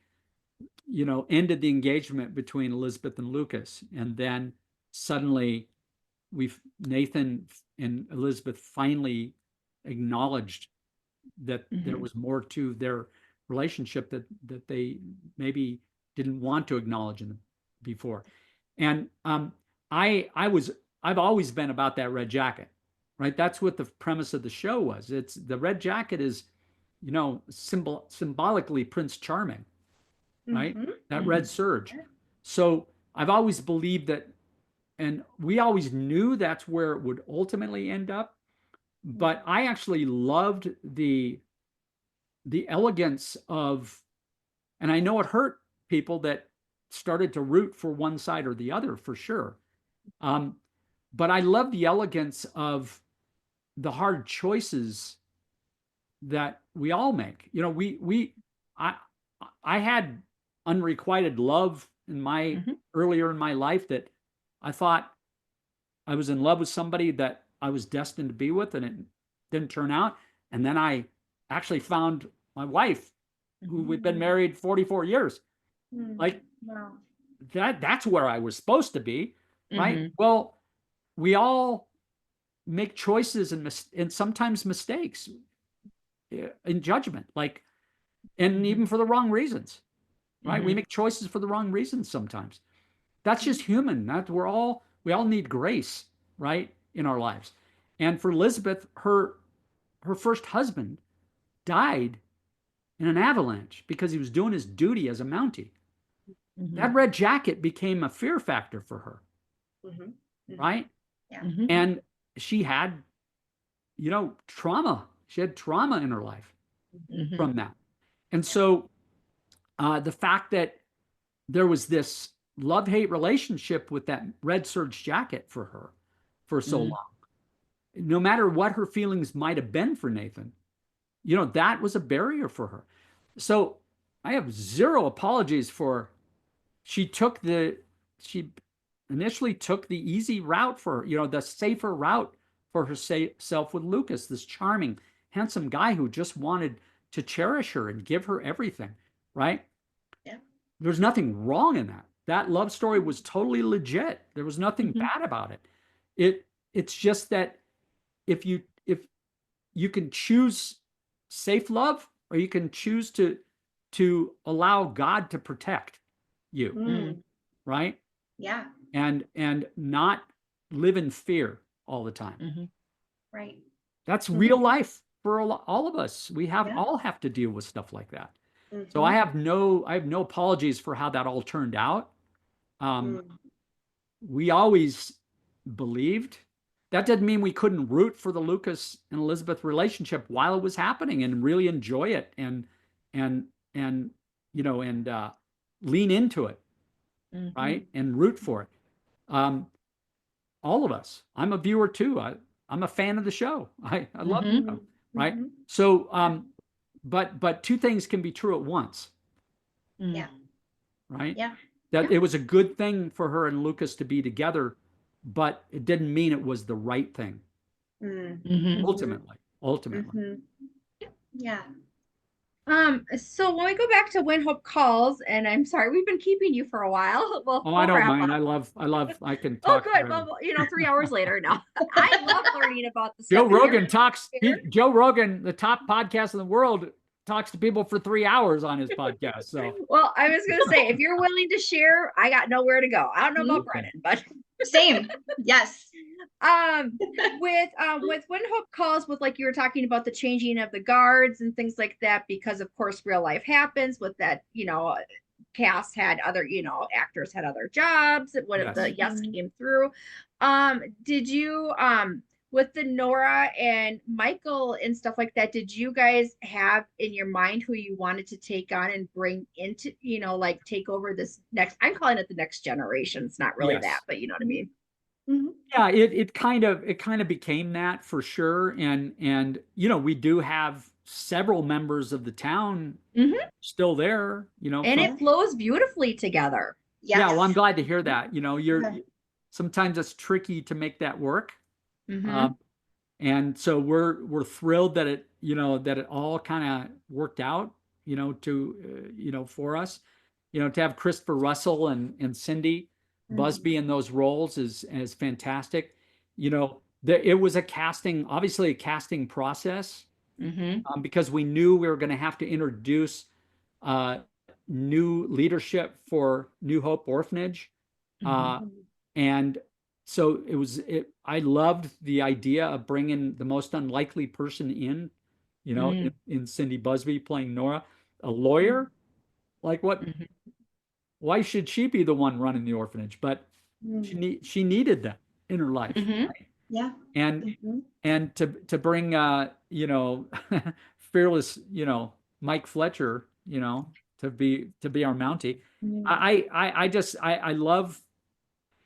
you know, ended the engagement between Elizabeth and Lucas. And then suddenly Nathan and Elizabeth finally acknowledged that there was more to their relationship that they maybe didn't want to acknowledge before. And I've always been about that red jacket, right? That's what the premise of the show was. It's the red jacket is, you know, symbolically Prince Charming, right? That red surge. So I've always believed that, and we always knew that's where it would ultimately end up. But I actually loved the elegance of, and I know it hurt people that started to root for one side or the other, for sure. But I love the elegance of the hard choices that we all make. You know, I had unrequited love in my earlier in my life, that I thought I was in love with somebody that I was destined to be with, and it didn't turn out. And then I actually found my wife, who we've been married 44 years. Like, that's where I was supposed to be, right? Well, we all make choices and sometimes mistakes in judgment, like, and even for the wrong reasons, right? We make choices for the wrong reasons sometimes. That's just human. We all need grace, right, in our lives. And for Elizabeth, her first husband died in an avalanche because he was doing his duty as a Mountie. That red jacket became a fear factor for her, right? And she had, you know, trauma She had trauma in her life Mhm. from that. And so the fact that there was this love-hate relationship with that red serge jacket for her for so Mhm. long, no matter what her feelings might have been for Nathan, that was a barrier for her. So I have zero apologies for she initially took the easy route for her, the safer route for herself with Lucas, this charming, handsome guy who just wanted to cherish her and give her everything, right? Yeah. There's nothing wrong in that. That love story was totally legit. There was nothing Mhm. bad about it. It's just that if you can choose safe love, or you can choose to allow God to protect you, Mm. right? Yeah. And not live in fear all the time. Mhm. Right. That's Mhm. real life for all of us. We Yeah. all have to deal with stuff like that. So Mhm. I have no apologies for how that all turned out. Mm. We always believed. That didn't mean we couldn't root for the Lucas and Elizabeth relationship while it was happening and really enjoy it and and lean into it, Mhm. right? And root for it. All of us. I'm a viewer too. I'm a fan of the show. I love the Mhm. show, right? Mhm. So but two things can be true at once, Yeah. right? Yeah. That it was a good thing for her and Lucas to be together, but it didn't mean it was the right thing. Mm. Mhm. Ultimately. Mhm. Yeah. So when we go back to When Hope Calls, and I'm sorry, we've been keeping you for a while. Well, Oh, I we'll don't wrap mind. up. I can Oh, talk good. forever. Well, 3 hours later now. I love learning about the stuff Joe and hearing Rogan talks. here. Joe Rogan, the top podcast in the world, talks to people for 3 hours on his podcast. So Well, I was gonna say, if you're willing to share, I got nowhere to go. I don't know about Brennan, but Same. Yes. um with When Hope Calls, with like you were talking about the changing of the guards and things like that, because of course real life happens with that, cast had other, actors had other jobs when the yes came through. Did you with the Nora and Michael and stuff like that, did you guys have in your mind who you wanted to take on and bring into, like take over this next, I'm calling it the next generation. It's not really that, yes. but you know what I mean? Mhm. Yeah, it kind of became that for sure. And we do have several members of the town Mhm. still there, And from it flows beautifully together. yeah, well, I'm Yes. glad to hear that. Yeah. Sometimes it's tricky to make that work. Mm-hmm. And so we're thrilled that it all kind of worked out, for us, to have Christopher Russell and Cindy Busby in those roles is fantastic. It was obviously a casting process, Mm-hmm. because we knew we were going to have to introduce uh, new leadership for New Hope Orphanage. Uh, Mm-hmm. and so I loved the idea of bringing the most unlikely person in, in Cindy Busby playing Nora, a lawyer. Like Mm-hmm. why should she be the one running the orphanage? But she needed that in her life, Mm-hmm. right? Yeah. And Mhm. and to bring fearless, Mike Fletcher, to be our Mountie. I love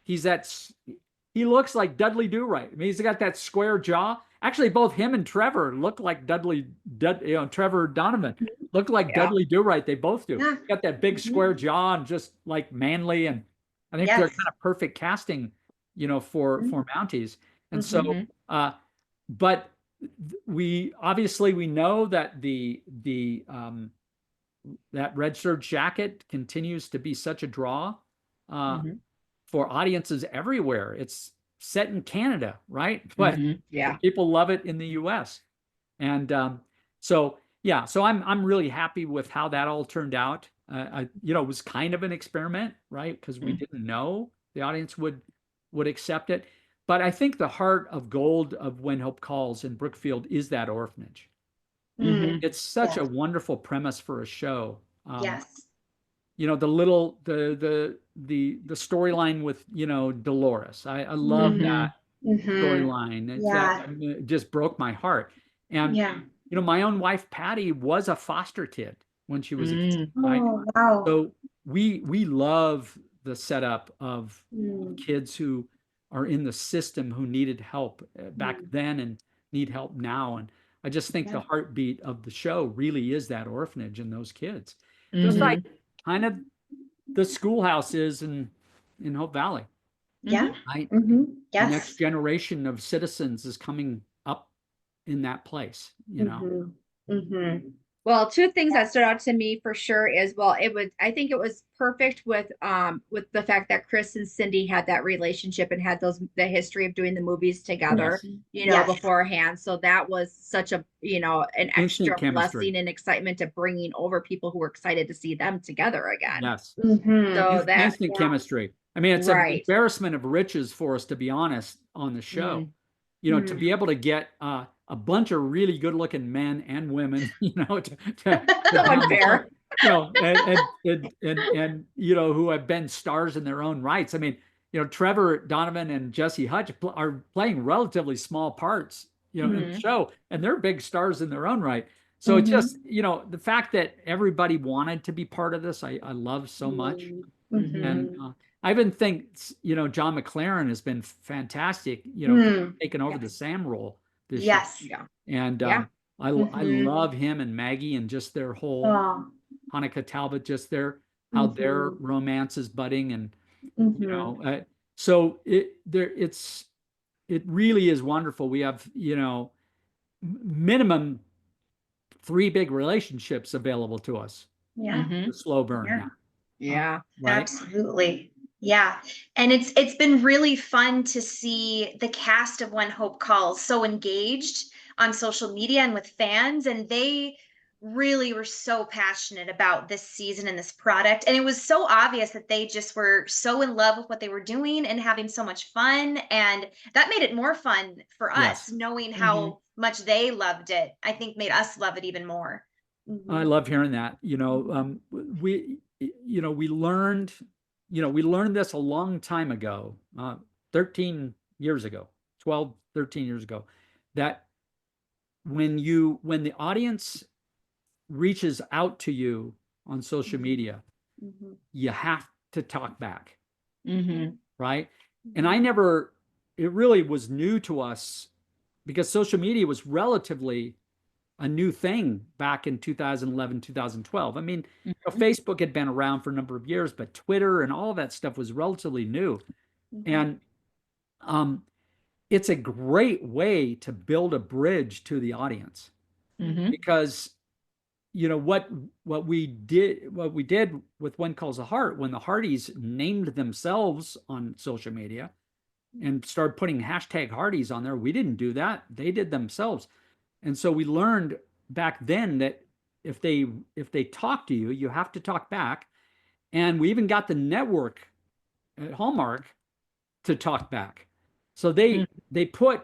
he looks like Dudley Do-Right. I mean, he's got that square jaw. Actually, both him and Trevor look like Trevor Donovan look like Yeah. Dudley Do-Right. They both do. Yeah. Got that big Mhm. square jaw and just like manly, and I think they're Yes. kind of perfect casting, for Mounties. And so, Mhm. Mm-hmm. but we know that that red serge jacket continues to be such a draw. Uh, Mm-hmm. for audiences everywhere. It's set in Canada, right? But Mm-hmm. Yeah. people love it in the U.S. And so yeah, so I'm really happy with how that all turned out. It was kind of an experiment, right? Because we didn't know the audience would accept it. But I think the heart of gold of When Hope Calls in Brookfield is that orphanage. Mm-hmm. It's such a Yes. wonderful premise for a show. Yes. The little the storyline with Dolores. I love Mm-hmm. that Mhm. storyline. Yeah. It just broke my heart. And, Yeah. you know, my own wife, Patty, was a foster kid when she was a kid, right? Oh, wow. So we love the setup of Mm. kids who are in the system who needed help back then and need help now. And I just think the heartbeat of the show really is that orphanage and those kids. Just like kind of the schoolhouse is in Hope Valley. Yeah. Right? Mm-hmm. The Yes. next generation of citizens is coming up in that place, you know. Mm-hmm. Mm-hmm. Well, two things that stood out to me for sure is, well, I think it was perfect with the fact that Chris and Cindy had that relationship and had the history of doing the movies together, Yes. you know, beforehand. So that was such a, you know, an Instant extra chemistry. blessing and excitement of bringing over people who were excited to see them together again. Yes. Mm-hmm. So that, Instant chemistry. I mean, it's an Right. embarrassment of riches for us, to be honest, on the show. You know, to be able to get a bunch of really good-looking men and women, you know, to so unfair. you know, and you know, who have been stars in their own rights. I mean, you know, Trevor Donovan and Jesse Hutch are playing relatively small parts, you know, in the show, and they're big stars in their own right. So it's just, you know, the fact that everybody wanted to be part of this, I love so much. And I even think, you know, John McLaren has been fantastic, you know, taking over the Sam role this year. Yes. And I love him and Maggie and just their whole Hanukkah Talbot, just how their romance is budding, and you know, so it really is wonderful. We have, you know, minimum 3 big relationships available to us. Yeah. The slow burn. Yeah. Now. Yeah. Right? Absolutely. Yeah. And it's been really fun to see the cast of When Hope Calls so engaged on social media and with fans, and they really were so passionate about this season and this product. And it was so obvious that they just were so in love with what they were doing and having so much fun. And that made it more fun for us, knowing how much they loved it. I think made us love it even more. I love hearing that. You know, we learned this a long time ago, 13 years ago, 12, 13 years ago, that when the audience reaches out to you on social media, you have to talk back. Right. And it really was new to us because social media was relatively a new thing back in 2011, 2012. I mean, you know, Facebook had been around for a number of years, but Twitter and all of that stuff was relatively new. And it's a great way to build a bridge to the audience because, you know, what we did with When Calls the Heart, when the Hardys named themselves on social media and started putting hashtag Hardys on there, we didn't do that. They did themselves. And so we learned back then that if they talk to you, you have to talk back. And we even got the network at Hallmark to talk back. So they put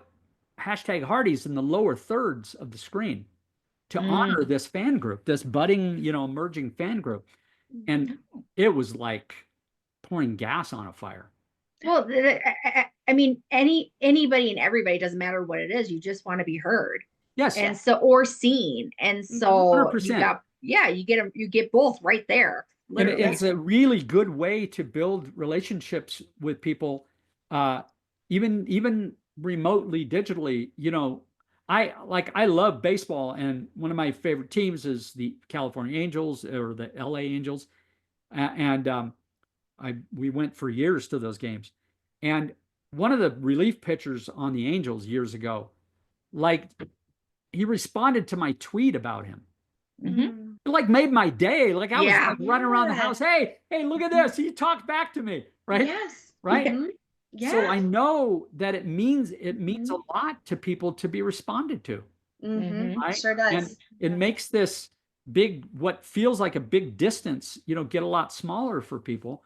hashtag Hardys in the lower thirds of the screen to honor this fan group, this budding, you know, emerging fan group. And it was like pouring gas on a fire. Well, I mean, anybody and everybody, doesn't matter what it is, you just want to be heard. Yes. And so, or seen. And so 100%. you get both right there. Literally. And it's a really good way to build relationships with people, even remotely, digitally. You know, I love baseball, and one of my favorite teams is the California Angels or the LA Angels. And we went for years to those games. And one of the relief pitchers on the Angels years ago, like, he responded to my tweet about him. It like made my day. Like I was like running around the house. Hey, look at this. He talked back to me. Right. Yes. Right. Yeah. So I know that it means a lot to people to be responded to. Right? Sure does. And it makes this big, what feels like a big distance, you know, get a lot smaller for people.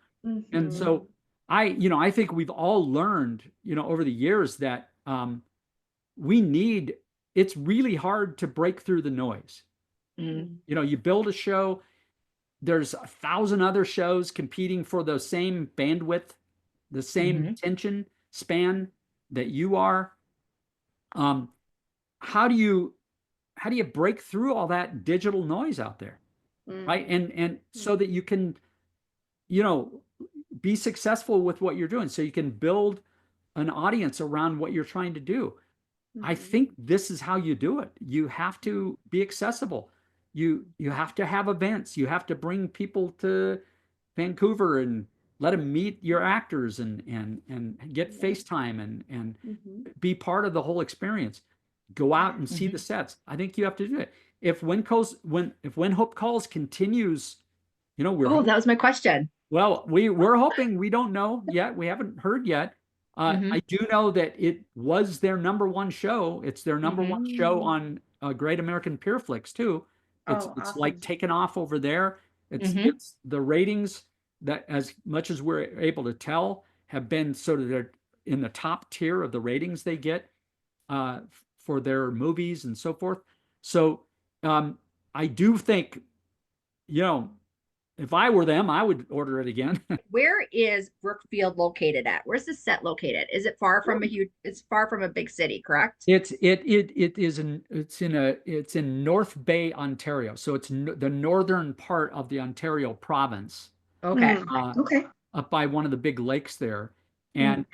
And so I think we've all learned, you know, over the years that it's really hard to break through the noise. You know, you build a show, there's 1,000 other shows competing for the same bandwidth, the same attention span that you are. How do you you break through all that digital noise out there, right? And so that you can, you know, be successful with what you're doing, so you can build an audience around what you're trying to do. I think this is how you do it. You have to be accessible. You have to have events. You have to bring people to Vancouver and let them meet your actors and get FaceTime and be part of the whole experience. Go out and see the sets. I think you have to do it. If When Hope Calls continues, you know, that was my question. well, we're hoping. We don't know yet. We haven't heard yet. I do know that it was their #1 show. It's their #1 show on Great American Pureflix too. It's awesome. like taken off over there. It's the ratings that, as much as we're able to tell, have been sort of they're in the top tier of the ratings they get for their movies and so forth. So I do think, you know, if I were them, I would order it again. Where is Brookfield located at? Where's the set located? Is it far from it's far from a big city, correct? It's in North Bay, Ontario. So it's the northern part of the Ontario province. Okay. Okay. Up by one of the big lakes there. And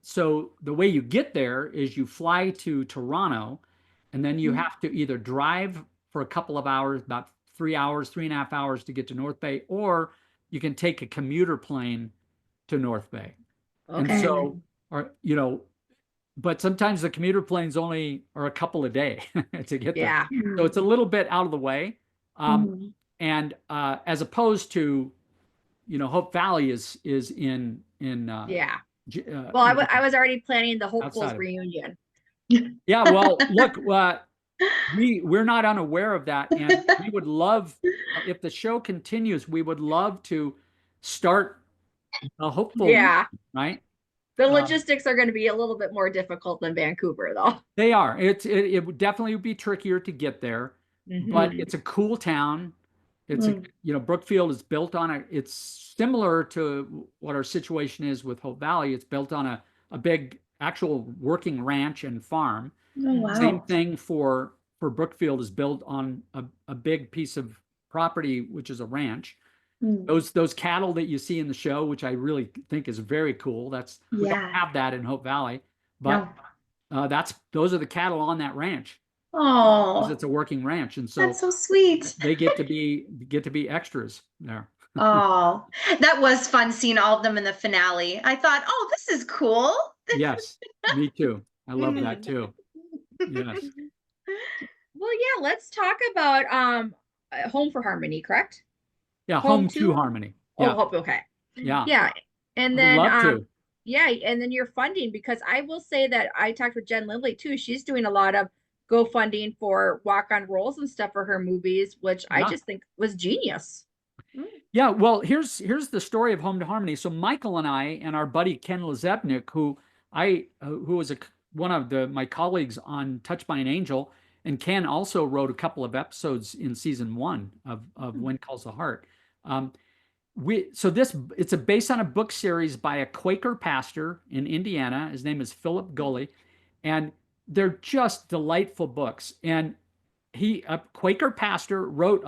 so the way you get there is you fly to Toronto, and then you have to either drive for a couple of hours, about 3 hours, 3.5 hours to get to North Bay, or you can take a commuter plane to North Bay. Okay. And so, or, you know, but sometimes the commuter planes only are a couple a day to get there. Yeah. So it's a little bit out of the way. And as opposed to, you know, Hope Valley is in yeah. Well, I was already planning the Hopefuls reunion. Yeah, well, look, we're not unaware of that, and we would love, if the show continues, we would love to start a Hopeful, right? The logistics are going to be a little bit more difficult than Vancouver, though. They are. It would definitely be trickier to get there, but it's a cool town. It's you know, Brookfield is built on it's similar to what our situation is with Hope Valley. It's built on a big actual working ranch and farm. Oh, wow. Same thing for Brookfield, is built on a big piece of property, which is a ranch. Those cattle that you see in the show, which I really think is very cool. We don't have that in Hope Valley, but those are the cattle on that ranch. Oh, it's a working ranch, and so that's so sweet. They get to be extras there. Oh, that was fun seeing all of them in the finale. I thought, oh, this is cool. Yes, me too. I love that too. Yes. Well, yeah, let's talk about Home for Harmony, correct? Yeah, Home to Harmony. Yeah. Oh, okay. Yeah. Yeah. And then love to. Yeah, and then your funding, because I will say that I talked with Jen Lindley too. She's doing a lot of GoFunding for walk-on roles and stuff for her movies, which I just think was genius. Yeah, well, here's the story of Home to Harmony. So Michael and I and our buddy Ken Lezepnik, who was one of my colleagues on Touched by an Angel, and Ken also wrote a couple of episodes in season 1 of When Calls the Heart. It's based on a book series by a Quaker pastor in Indiana. His name is Philip Gulley, and they're just delightful books. And a Quaker pastor, wrote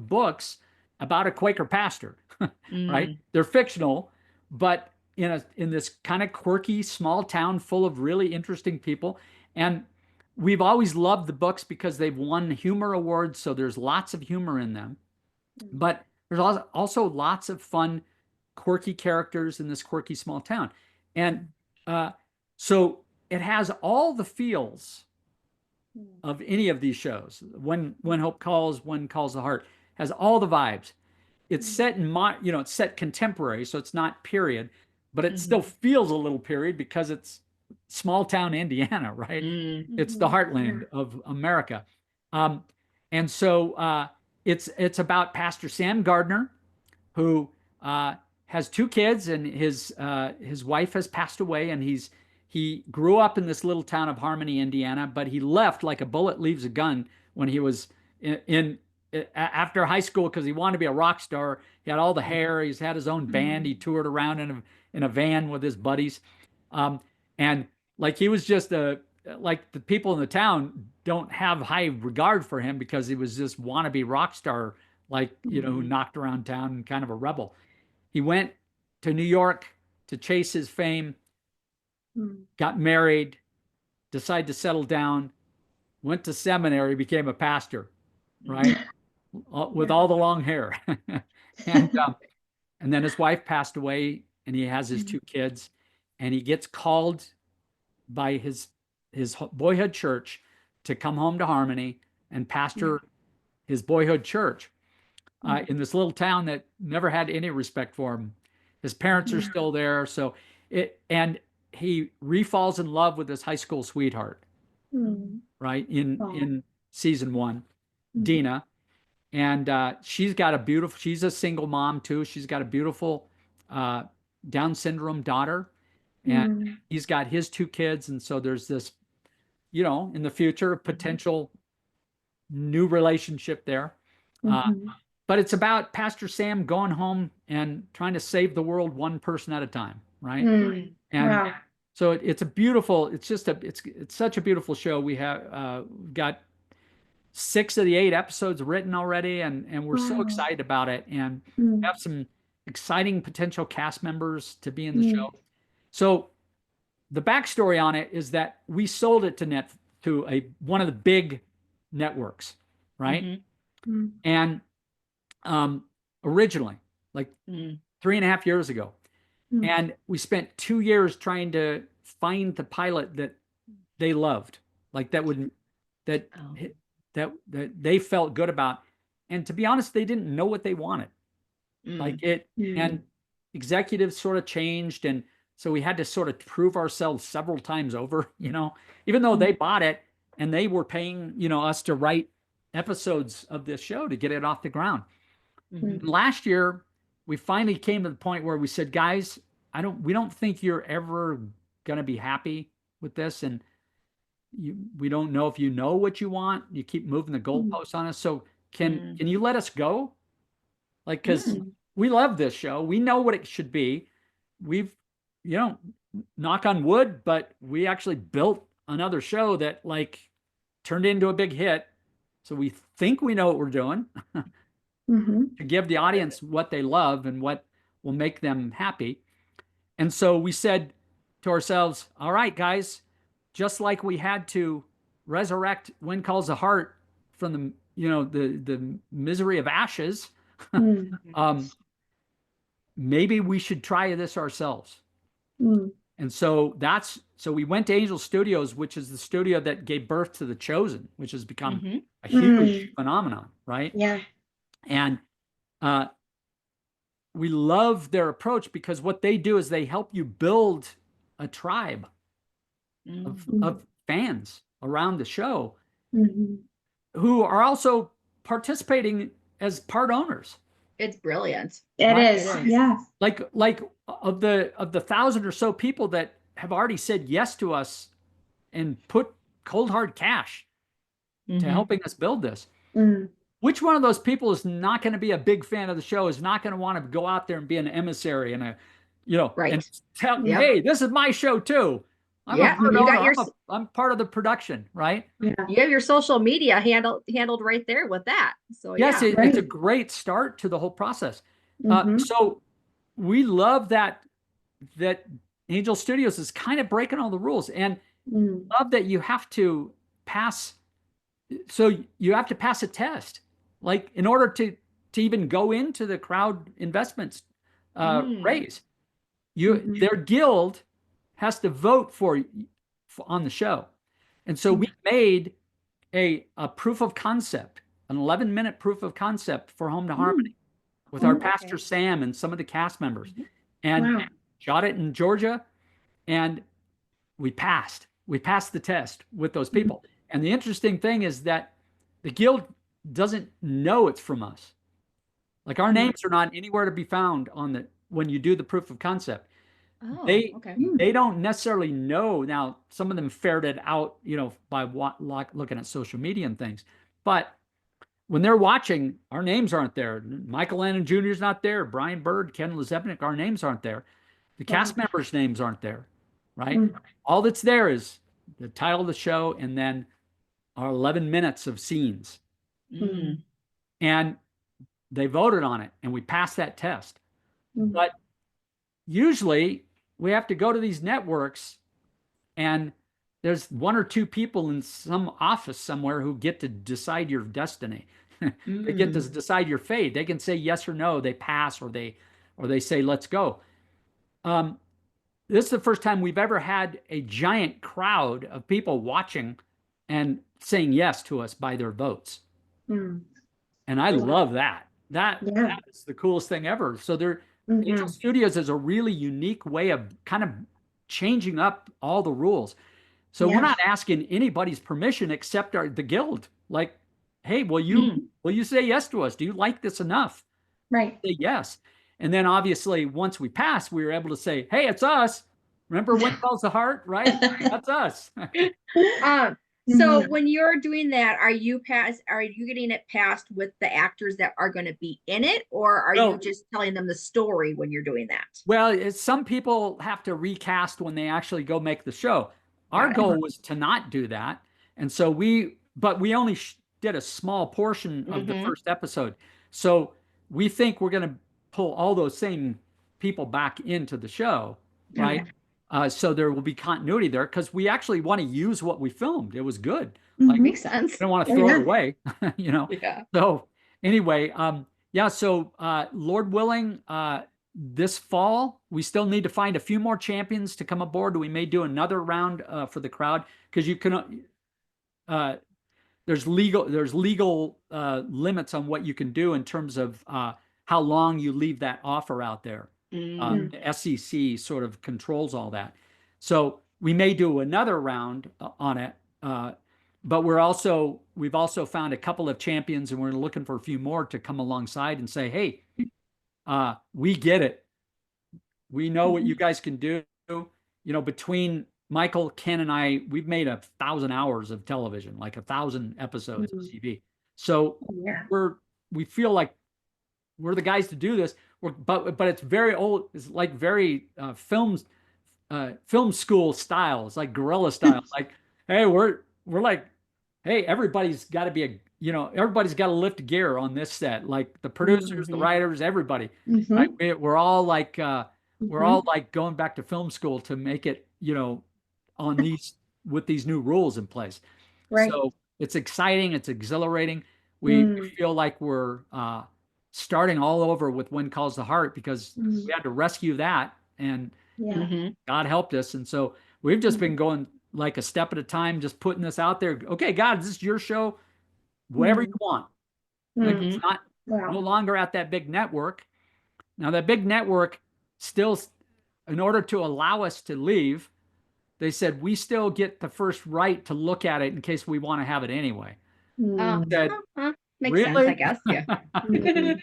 books about a Quaker pastor, right? They're fictional, but in this kind of quirky small town full of really interesting people. And we've always loved the books because they've won humor awards, so there's lots of humor in them. But there's also lots of fun, quirky characters in this quirky small town. And so it has all the feels of any of these shows. When Hope Calls, When Calls the Heart, has all the vibes. It's set it's set contemporary, so it's not period, but it still feels a little period because it's small town Indiana, right? It's the heartland of America. And so it's about Pastor Sam Gardner, who has 2 kids, and his wife has passed away, and he grew up in this little town of Harmony, Indiana, but he left like a bullet leaves a gun when he was after high school, because he wanted to be a rock star. He had all the hair. He's had his own band. He toured around in a van with his buddies. And like he was just a like the people in the town don't have high regard for him because he was this wannabe rock star, like, you know, who knocked around town and kind of a rebel. He went to New York to chase his fame, got married, decided to settle down, went to seminary, became a pastor, right? With all the long hair. and then his wife passed away, and he has his 2 kids, and he gets called by his boyhood church to come home to Harmony and pastor his boyhood church in this little town that never had any respect for him. His parents are still there, so and he refalls in love with his high school sweetheart, right, in season 1, Dina. And she's a single mom too. She's got a beautiful Down syndrome daughter, and he's got his 2 kids. And so there's this, you know, in the future, potential new relationship there. But it's about Pastor Sam going home and trying to save the world one person at a time, right? And so it's such a beautiful show. We have got 6 of the 8 episodes written already, and we're so excited about it, and have some exciting potential cast members to be in the show. So the backstory on it is that we sold it to one of the big networks, right? And originally, like 3.5 years ago, and we spent 2 years trying to find the pilot that they loved, like that they felt good about. And to be honest, they didn't know what they wanted. Like it, and executives sort of changed. And so we had to sort of prove ourselves several times over, you know, even though they bought it and they were paying, you know, us to write episodes of this show to get it off the ground. Last year, we finally came to the point where we said, guys, we don't think you're ever going to be happy with this. And we don't know if you know what you want. You keep moving the goalposts on us. So can you let us go? Like, because we love this show. We know what it should be. We've, you know, knock on wood, but we actually built another show that like turned into a big hit. So we think we know what we're doing to give the audience what they love and what will make them happy. And so we said to ourselves, all right, guys, just like we had to resurrect When Calls the Heart from the, you know, the misery of ashes, maybe we should try this ourselves. And so we went to Angel Studios, which is the studio that gave birth to The Chosen, which has become a huge phenomenon, right? Yeah. And we love their approach because what they do is they help you build a tribe of fans around the show who are also participating as part owners. It's brilliant. It is. Yeah. Like of the 1,000 or so people that have already said yes to us and put cold hard cash to helping us build this. Which one of those people is not going to be a big fan of the show, is not going to want to go out there and be an emissary and and tell, hey, this is my show too. I'm part of the production, right? Yeah. You have your social media handled right there with that. So yes, it's a great start to the whole process. So we love that Angel Studios is kind of breaking all the rules, and love that you have to pass. So you have to pass a test, like in order to even go into the crowd investments raise. Their guild has to vote for on the show. And so we made a proof of concept, an 11-minute proof of concept for Home to Harmony with our Pastor Sam and some of the cast members, and shot it in Georgia, and we passed the test with those people. And the interesting thing is that the guild doesn't know it's from us. Like our names are not anywhere to be found when you do the proof of concept. Oh, they don't necessarily know. Now, some of them ferreted out, by looking at social media and things. But when they're watching, our names aren't there. Michael Landon Jr. is not there. Brian Bird, Ken Lezebnik, our names aren't there. The cast members' names aren't there, right? All that's there is the title of the show, and then our 11 minutes of scenes. Mm. And they voted on it, and we passed that test. Mhm. But usually we have to go to these networks, and there's one or two people in some office somewhere who get to decide your destiny. They get to decide your fate. They can say yes or no, they pass, or they say let's go. This is the first time we've ever had a giant crowd of people watching and saying yes to us by their votes. Mm. And I love that. Yeah. That is the coolest thing ever. So Angel Mhm. Studios is a really unique way of kind of changing up all the rules. So we're Yeah. not asking anybody's permission except the guild. Like, hey, will you say yes to us? Do you like this enough? Right. Say yes. And then obviously once we passed, we were able to say, hey, it's us. Remember When Calls the Heart, right? That's us. So Mhm. when you're doing that, are you getting it passed with the actors that are going to be in it, or are No. you just telling them the story when you're doing that? Well, some people have to recast when they actually go make the show. Our Got it. goal was to not do that. And so but we only did a small portion of the first episode. So we think we're going to pull all those same people back into the show, right? So there will be continuity there because we actually want to use what we filmed. It was good. Like, Mhm. Makes sense. I don't want to throw it away, you know? Yeah. So anyway, yeah, so Lord willing, this fall, we still need to find a few more champions to come aboard. We may do another round for the crowd because you can, there's legal limits on what you can do in terms of how long you leave that offer out there. Mm. The SEC sort of controls all that. So we may do another round on it. But we've also found a couple of champions, and we're looking for a few more to come alongside and say, hey, we get it. We know what you guys can do. You know, between Michael, Ken, and I, we've made 1,000 hours of television, like 1,000 episodes of TV. So Yeah. we feel like we're the guys to do this. But it's very old. It's like very film school style. It's like guerrilla style. Like, hey, we're like, hey, everybody's got to be everybody's got to lift gear on this set. Like the producers, the writers, everybody. Mhm. Right? We're all like we're Mhm. all like going back to film school to make it, on these with these new rules in place. Right. So it's exciting, it's exhilarating. We Mm. feel like we're starting all over with When Calls the Heart because Mm. we had to rescue that, and Yeah. God helped us. And so we've just been going like a step at a time, just putting this out there. Okay, God, is this your show? Whatever you want. Like, Mm. it's not no Wow. longer at that big network. Now that big network still, in order to allow us to leave, they said we still get the first right to look at it in case we want to have it anyway. Mm. Said, Makes sense, I guess. Yeah. Mhm.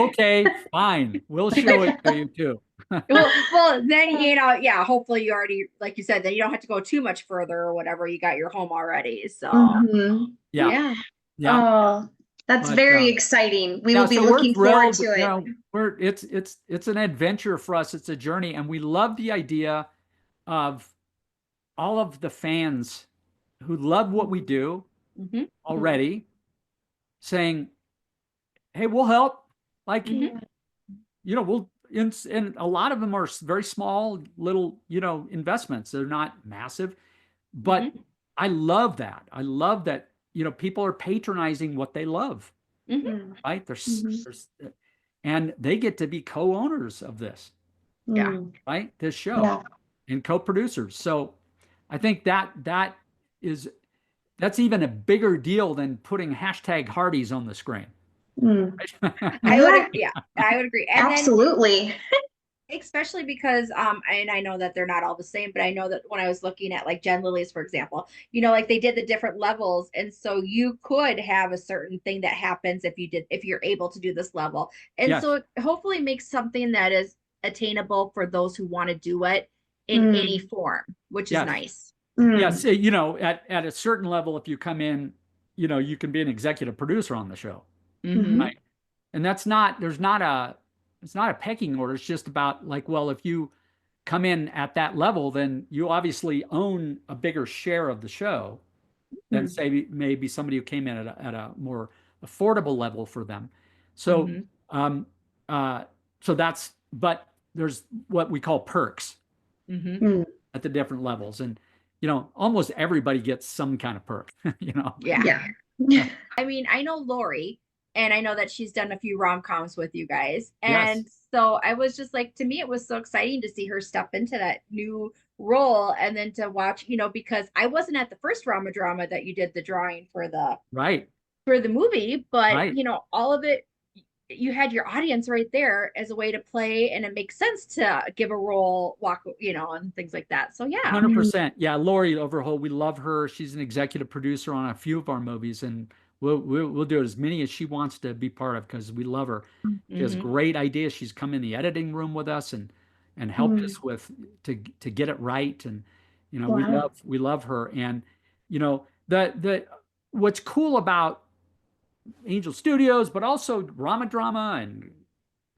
Okay, fine. We'll show it to you too. well, then yeah. Hopefully, you already, like you said, then you don't have to go too much further or whatever. You got your home already, so Mhm. Yeah. Oh, that's But, very exciting. We Yeah, will be so we're looking forward thrilled. to it. It's an adventure for us. It's a journey, and we love the idea of all of the fans who love what we do already saying, "Hey, we'll help." Like, we'll and a lot of them are very small, little, investments. They're not massive, but I love that. I love that, people are patronizing what they love, Mm. right? And they get to be co-owners of this, Yeah. right? This show Yeah. and co-producers. So I think that's even a bigger deal than putting hashtag Hardee's on the screen. Mm. I would agree. And Absolutely. then, especially because and I know that they're not all the same, but I know that when I was looking at like Jen Lily's, for example, like they did the different levels, and so you could have a certain thing that happens if you're able to do this level, and Yes. so it hopefully makes something that is attainable for those who want to do it in any form, which is Yes. nice. Yes, at a certain level, if you come in, you can be an executive producer on the show, right? And it's not a pecking order. It's just about like, well, if you come in at that level, then you obviously own a bigger share of the show than say maybe somebody who came in at a more affordable level for them. So, so that's, but there's what we call perks at the different levels. And, you know, almost everybody gets some kind of perk, you know? Yeah. I mean, I know Lori, and I know that she's done a few rom-coms with you guys. And so I was just like, to me, it was so exciting to see her step into that new role, and then to watch, you know, because I wasn't at the first RomaDrama that you did the drawing for the movie, but you know, all of it, you had your audience right there as a way to play, and it makes sense to give a role, walk, you know, and things like that. So yeah. 100%. Yeah, Lori Overholt, we love her. She's an executive producer on a few of our movies, and we'll do as many as she wants to be part of because we love her. She has great ideas. She's come in the editing room with us and helped us with to get it right. And you know, we love her. And you know, the what's cool about Angel Studios, but also RomaDrama and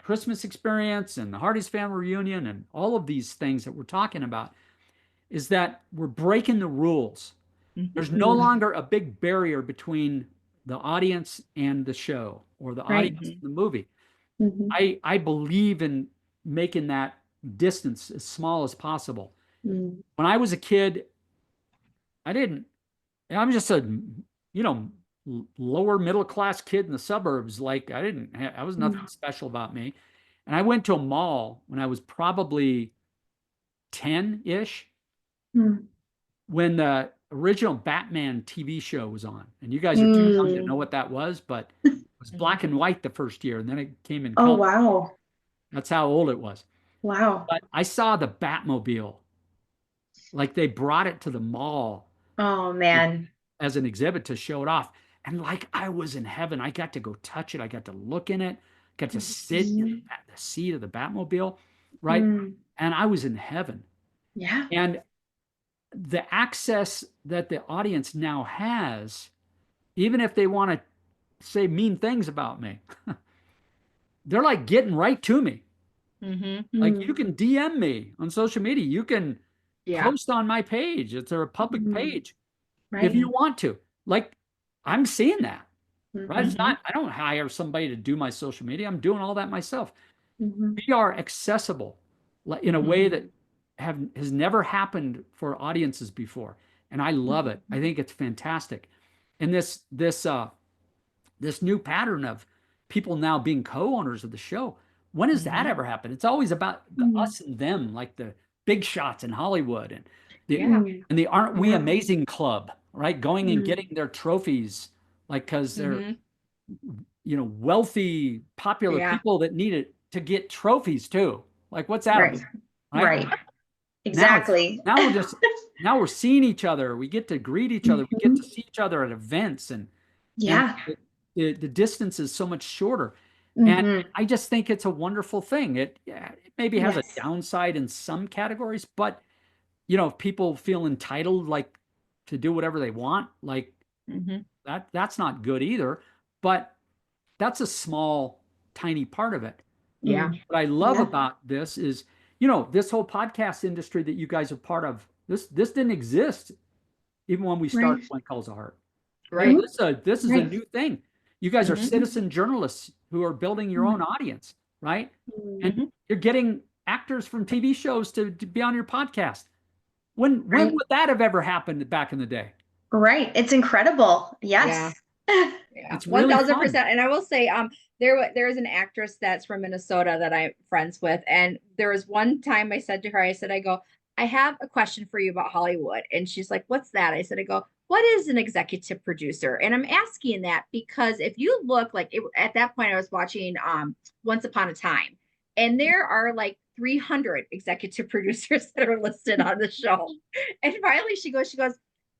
Christmas Experience and the Hardy's Family Reunion and all of these things that we're talking about is that we're breaking the rules. There's no longer a big barrier between the audience and the show, or the audience and the movie. I believe in making that distance as small as possible. When I was a kid, I'm just a, you know, lower middle class kid in the suburbs. Like I was nothing special about me. And I went to a mall when I was probably 10-ish when the original Batman TV show was on. And you guys are too young to know what that was, but it was black and white the first year, and then it came in color. Oh, wow. That's how old it was. Wow. But I saw the Batmobile. Like they brought it to the mall. Oh, man. As an exhibit to show it off. And like I was in heaven. I got to go touch it. I got to look in it. Got to sit in the seat of the Batmobile, right? And I was in heaven. Yeah. And the access that the audience now has, even if they want to say mean things about me, they're like getting right to me. Like you can DM me on social media. You can post on my page. It's a public page if you want to. Like I'm seeing that. Right? It's not, I don't hire somebody to do my social media. I'm doing all that myself. We are accessible in a way that has never happened for audiences before. And I love it. I think it's fantastic. And this new pattern of people now being co-owners of the show, when has that ever happened? It's always about the us and them, like the big shots in Hollywood and the Aren't We Amazing Club, right? Going and getting their trophies. Like, because they're, you know, wealthy, popular people that need it to get trophies too. Like, what's that? Right. Exactly. Now we're seeing each other. We get to greet each other. We get to see each other at events, and the distance is so much shorter. And I just think it's a wonderful thing. It maybe has a downside in some categories, but you know, if people feel entitled, like to do whatever they want, like. That's not good either, but that's a small, tiny part of it. Yeah. What I love about this is, you know, this whole podcast industry that you guys are part of, this didn't exist even when we started One Calls a Heart. Right. This is a new thing. You guys are citizen journalists who are building your own audience, right? And you're getting actors from TV shows to be on your podcast. When would that have ever happened back in the day? Right. It's incredible. Yes. Yeah. It's really 1000%. And I will say, there is an actress that's from Minnesota that I'm friends with. And there was one time I said to her, I have a question for you about Hollywood. And she's like, what's that? I go, what is an executive producer? And I'm asking that because if you look like at that point, I was watching Once Upon a Time, and there are like 300 executive producers that are listed on the show. And finally she goes,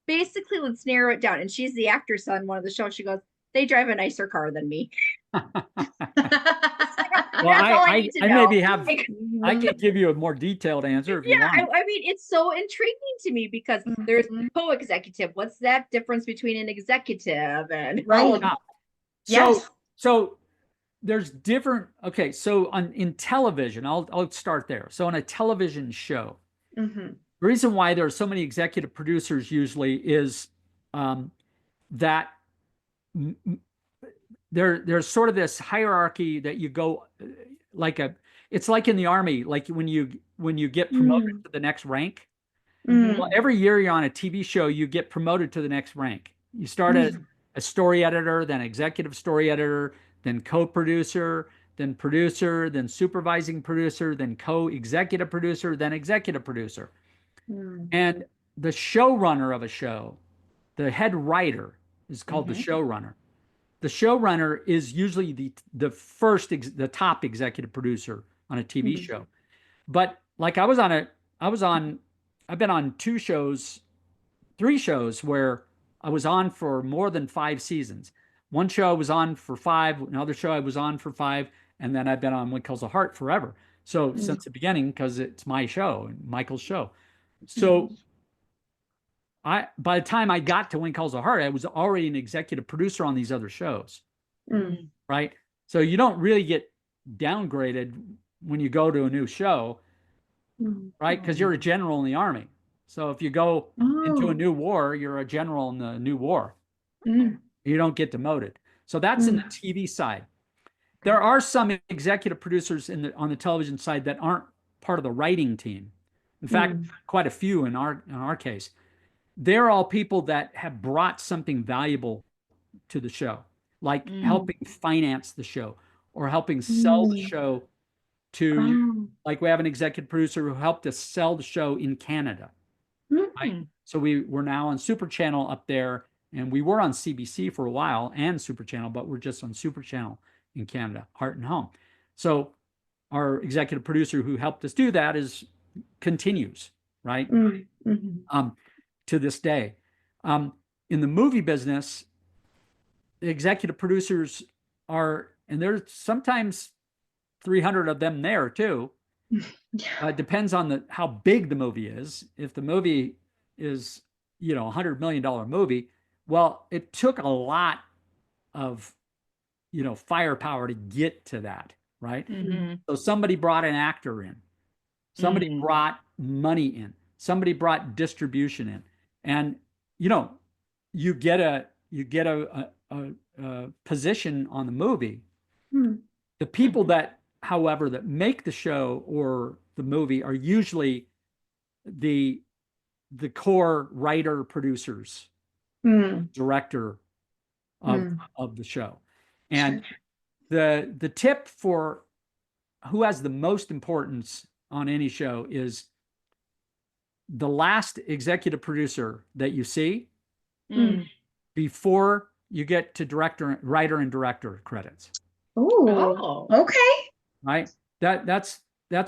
basically, let's narrow it down. And she's the actress on one of the shows. She goes, they drive a nicer car than me. Well, I maybe have, I can give you a more detailed answer if you want. I mean, it's so intriguing to me because there's co-executive. What's that difference between an executive and right? So there's different. Okay, so in television, I'll start there. So on a television show, Mhm. the reason why there are so many executive producers usually is that there's sort of this hierarchy that you go like it's like in the army, like when you get promoted to the next rank. Well, every year you're on a TV show, you get promoted to the next rank. You start as a story editor, then executive story editor, then co-producer, then producer, then supervising producer, then co-executive producer, then executive producer. And the showrunner of a show, the head writer, is called the showrunner. The showrunner is usually the top executive producer on a TV show. But like I've been on 3 shows where I was on for more than 5 seasons. One show I was on for 5, another show I was on for 5, and then I've been on When Calls the Heart forever. So since the beginning, because it's my show, Michael's show. So by the time I got to When Calls the Heart, I was already an executive producer on these other shows. Right? So you don't really get downgraded when you go to a new show, right? Because you're a general in the army. So if you go into a new war, you're a general in the new war. You don't get demoted. So that's in the TV side. There are some executive producers on the television side that aren't part of the writing team. In fact, quite a few in our case. They're all people that have brought something valuable to the show, like helping finance the show or helping sell the show to, like we have an executive producer who helped us sell the show in Canada. Right? So we're now on Super Channel up there, and we were on CBC for a while and Super Channel, but we're just on Super Channel in Canada, Heart and Home. So our executive producer who helped us do that continues, right? To this day. In the movie business, the executive producers and there's sometimes 300 of them there too. Depends on how big the movie is. If the movie is, $100 million movie, well, it took a lot of, firepower to get to that, right? So somebody brought an actor in, somebody brought money in, somebody brought distribution in, and you get a position on the movie. The people that, however, that make the show or the movie are usually the core writer, producers, director of the show. And the tip for who has the most importance on any show is the last executive producer that you see before you get to writer and director credits. Oh, okay. Right? That's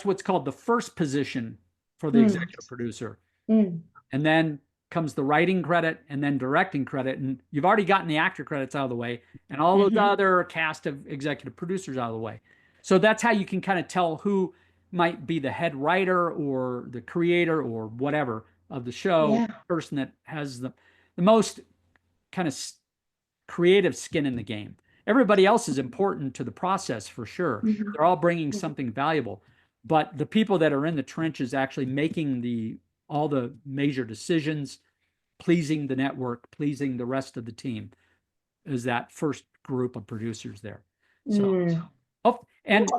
what's called the first position for the executive producer. And then comes the writing credit and then directing credit. And you've already gotten the actor credits out of the way and all those other cast of executive producers out of the way. So that's how you can kind of tell who might be the head writer or the creator or whatever of the show, person that has the most kind of creative skin in the game. Everybody else is important to the process for sure. They're all bringing something valuable, but the people that are in the trenches actually making all the major decisions, pleasing the network, pleasing the rest of the team, is that first group of producers there. So,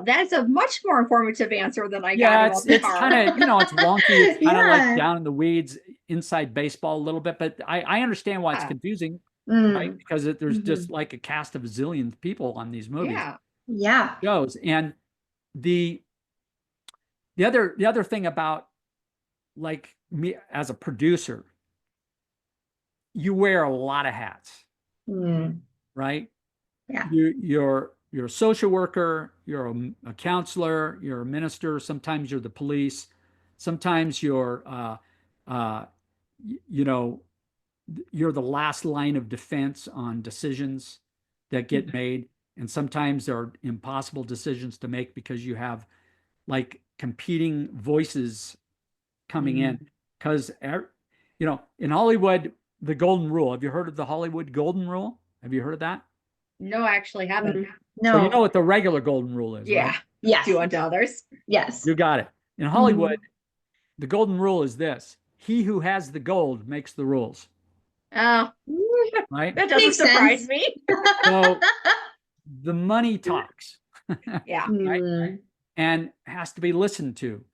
that's a much more informative answer than I got. about it's kind of it's wonky. It's kind of like down in the weeds, inside baseball a little bit. But I understand why it's confusing, right? Because there's just like a cast of a zillion people on these movies, shows, and the other thing about like me as a producer, you wear a lot of hats, right? Yeah. You're a social worker, you're a counselor, you're a minister, sometimes you're the police, sometimes you're you're the last line of defense on decisions that get made, and sometimes there are impossible decisions to make because you have like competing voices coming in, because in Hollywood, the golden rule. Have you heard of the Hollywood golden rule? Have you heard of that? No, I actually haven't. No. So you know what the regular golden rule is, Yeah. right? Yes. Do unto others. Yes. You got it. In Hollywood, the golden rule is this: he who has the gold makes the rules, Oh, right? that doesn't Makes surprise sense. me. So the money talks, Yeah. Mm. and has to be listened to.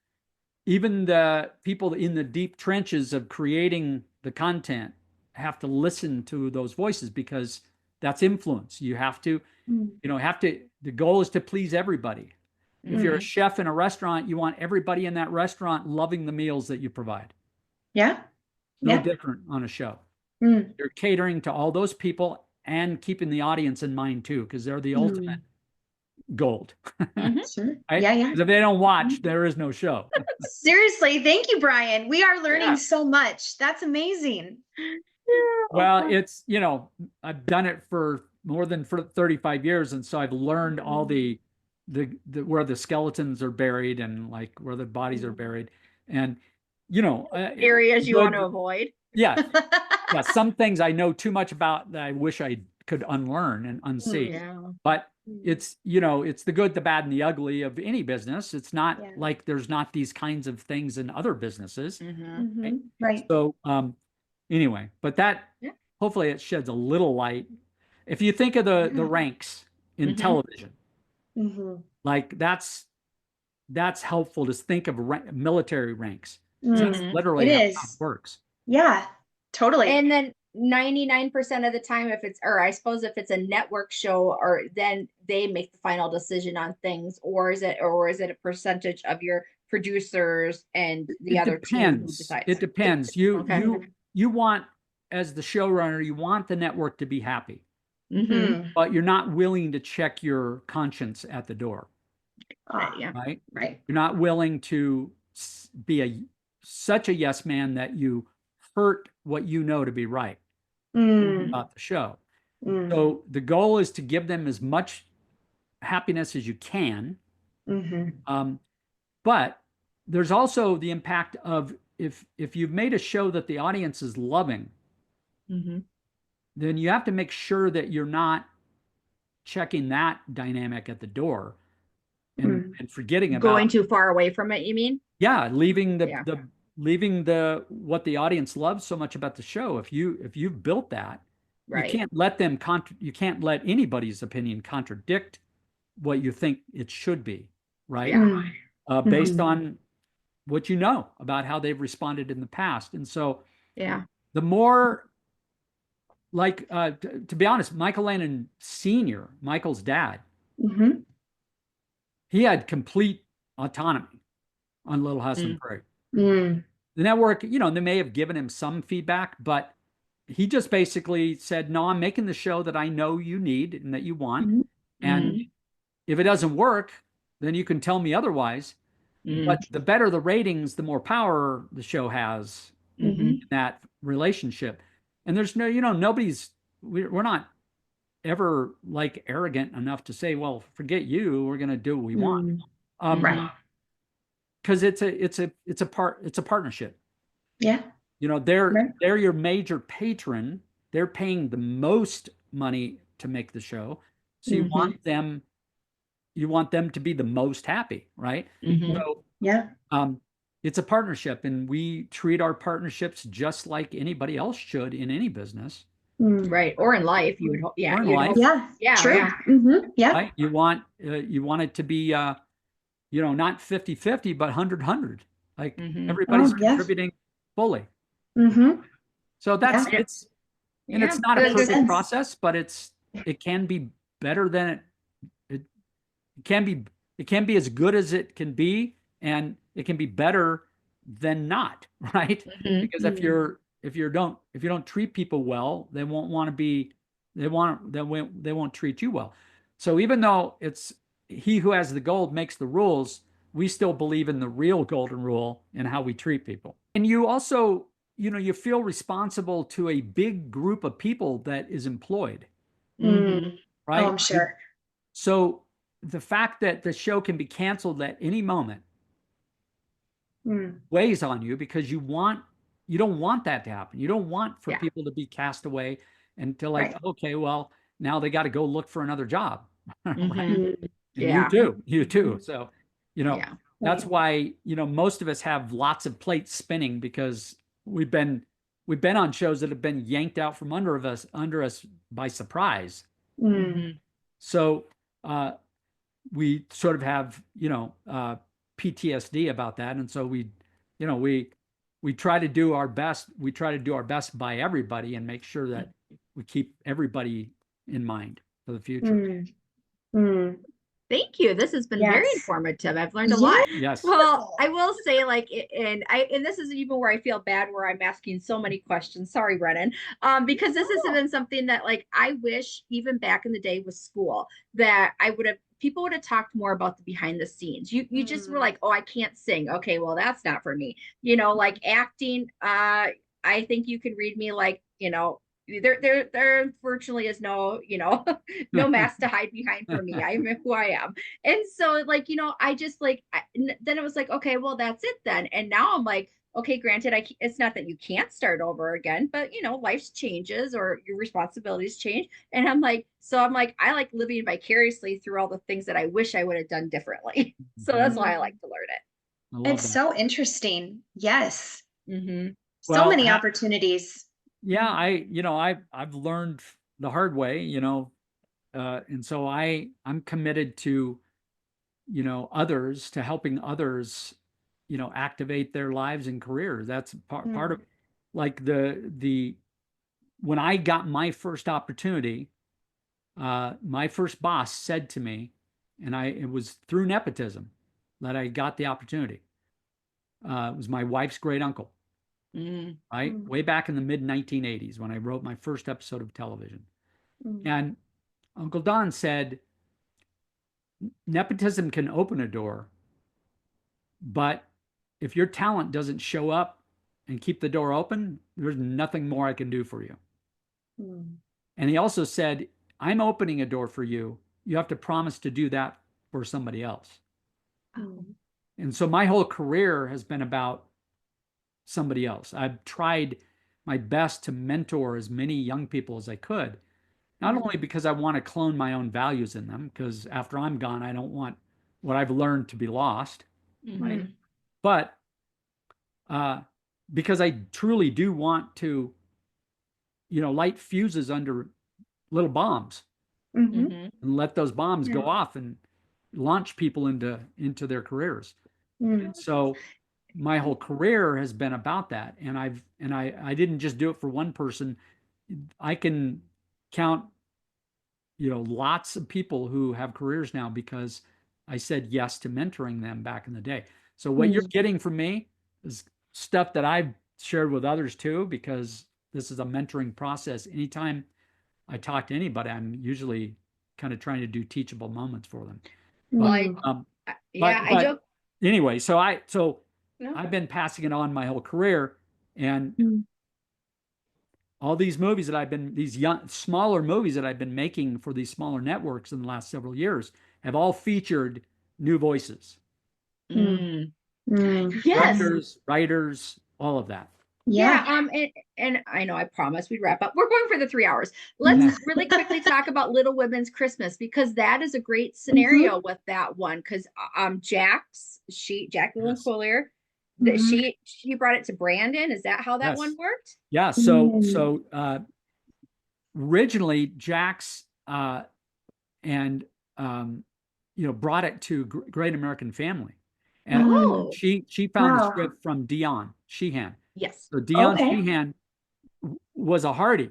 Even the people in the deep trenches of creating the content have to listen to those voices, because that's influence. You have to, the goal is to please everybody. If you're a chef in a restaurant, you want everybody in that restaurant loving the meals that you provide. Yeah. No Yeah. different on a show. Mm. You're catering to all those people and keeping the audience in mind too, because they're the ultimate gold. Sure. Right? Yeah. Yeah. 'Cause if they don't watch, there is no show. Seriously, thank you, Brian. We are learning Yeah. so much. That's amazing. Well, it's, I've done it for more than 35 years. And so I've learned all the where the skeletons are buried and like where the bodies are buried. And, Areas you good- want to avoid. Yeah. Yeah. Some things I know too much about that I wish I could unlearn and unsee. Yeah. But it's, it's the good, the bad, and the ugly of any business. It's not Yeah. like there's not these kinds of things in other businesses. Right. So, anyway, but that, Yeah. hopefully it sheds a little light. If you think of the ranks in television, like that's helpful to think of military ranks. That's literally It how is. it works. Yeah, totally. And then 99% of the time, if it's, or I suppose if it's a network show, or then they make the final decision on things, or is it a percentage of your producers and the It other team who depends. decides? It depends. You Okay. you want, as the showrunner, you want the network to be happy, Mhm. but you're not willing to check your conscience at the door, Yeah. right? Right. You're not willing to be such a yes man that you hurt what you know to be right about the show. So the goal is to give them as much happiness as you can. But there's also the impact of if you've made a show that the audience is loving, then you have to make sure that you're not checking that dynamic at the door and forgetting about Going too far away from it, you mean? Yeah, leaving Yeah. leaving the what the audience loves so much about the show. If you've built that, Right. you can't let them you can't let anybody's opinion contradict what you think it should be, right? Yeah. Based on what you know about how they've responded in the past. And so Yeah. the more, like, to be honest, Michael Landon Sr., Michael's dad, he had complete autonomy on Little House on the Prairie. The network, they may have given him some feedback, but he just basically said, no, I'm making the show that I know you need and that you want. And if it doesn't work, then you can tell me otherwise. But the better the ratings, the more power the show has in that relationship. And there's no, we're not ever like arrogant enough to say, well, forget you, we're going to do what we want. Right. Because it's a partnership. Yeah. They're your major patron. They're paying the most money to make the show. So you want them to be the most happy, right? So Yeah. it's a partnership, and we treat our partnerships just like anybody else should in any business. Right. Or in life, you would hope. Yeah. Or in you'd life. hope- Yeah. Yeah. True. Yeah. Yeah. Right? You want it to be not 50-50, but 100-100. Like everybody's Oh, yes. contributing fully. Mm-hmm. So that's Yeah. it's and it's not a That makes perfect sense. process, but it can be better than it can be as good as it can be, and it can be better than not, right? Because if you don't treat people well, they won't treat you well. So even though it's he who has the gold makes the rules, we still believe in the real golden rule and how we treat people. And you also, you feel responsible to a big group of people that is employed, right? Oh, I'm sure. So the fact that the show can be canceled at any moment weighs on you, because you don't want that to happen. You don't want for people to be cast away and to like, okay, well, now they got to go look for another job. Right? Mhm. And Yeah. you too. So, Yeah. that's why, most of us have lots of plates spinning, because we've been on shows that have been yanked out from under us by surprise. Mhm. So, we sort of have, PTSD about that. And so we try to do our best. We try to do our best by everybody and make sure that we keep everybody in mind for the future. Thank you. This has been very Yes. informative. I've learned a lot. Yes. Well, I will say, like, and this is even where I feel bad, where I'm asking so many questions. Sorry, Brennan. Because this has been something that, like, I wish even back in the day with school that people would have talked more about the behind the scenes. You just were like, oh, I can't sing. Okay, well, that's not for me. Like acting, I think you could read me like, there unfortunately is no, no mask to hide behind for me. I am who I am. And so, like, I just like, then it was like, okay, well, that's it then. And now I'm like, okay, granted, it's not that you can't start over again, but life's changes or your responsibilities change. And I'm like, I like living vicariously through all the things that I wish I would have done differently. So that's why I like to learn it. I love It's that. so interesting. Yes. Mm-hmm. So Well, many opportunities. Yeah, I've learned the hard way, and so I'm committed to, others, to helping others, activate their lives and careers. That's part of, like, when I got my first opportunity, my first boss said to me, and it was through nepotism that I got the opportunity. It was my wife's great uncle. Right? Way back in the mid 1980s when I wrote my first episode of television. And Uncle Don said, nepotism can open a door, but if your talent doesn't show up and keep the door open, there's nothing more I can do for you. And he also said, I'm opening a door for you. You have to promise to do that for somebody else. And so my whole career has been about somebody else. I've tried my best to mentor as many young people as I could, not only because I want to clone my own values in them, because after I'm gone, I don't want what I've learned to be lost, right? But because I truly do want to, light fuses under little bombs and let those bombs go off and launch people into their careers. And so my whole career has been about that. And I didn't just do it for one person. I can count, lots of people who have careers now because I said yes to mentoring them back in the day. So what you're getting from me is stuff that I've shared with others too, because this is a mentoring process. Anytime I talk to anybody, I'm usually kind of trying to do teachable moments for them. I joke. Anyway, so I've been passing it on my whole career, and all these movies that I've been, these smaller movies that I've been making for these smaller networks in the last several years have all featured new voices. Yes. Directors, writers, all of that. Yeah. And I know I promised we'd wrap up. We're going for the 3 hours. Let's really quickly talk about Little Women's Christmas, because that is a great scenario with that one. Because Jacqueline Collier, that she brought it to Brandon. Is that how that one worked? Yeah. So originally Jax and brought it to Great American Family, and she found the script from Dion Sheehan. Yes. So Dion Sheehan was a Hardy.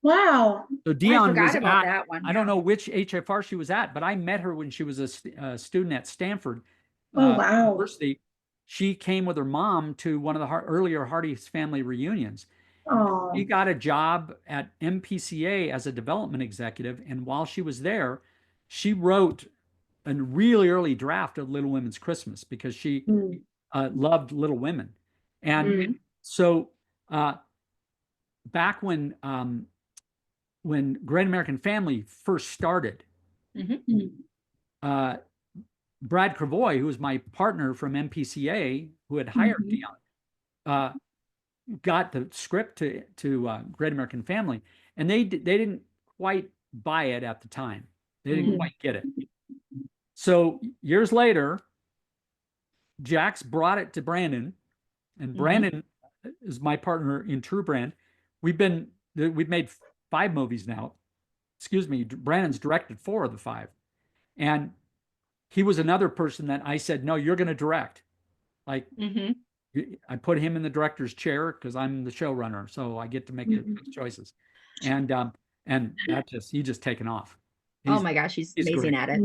Wow. So Dion I forgot was about that one. I don't know which HFR she was at, but I met her when she was a student at Stanford University. She came with her mom to one of the earlier Hardy's family reunions. She got a job at MPCA as a development executive, and while she was there, she wrote a really early draft of Little Women's Christmas because she loved Little Women. And so back when Great American Family first started, Brad Cravoy, who was my partner from MPCA, who had hired Dion, got the script to Great American Family, and they didn't quite buy it at the time. They didn't quite get it. So years later, Jax brought it to Brandon, and Brandon is my partner in True Brand. We've made 5 movies now. Excuse me, Brandon's directed 4 of the 5. And he was another person that I said, no, you're going to direct. Like, I put him in the director's chair because I'm the showrunner, so I get to make the choices. And he just taken off. Oh my gosh, he's amazing great. at it.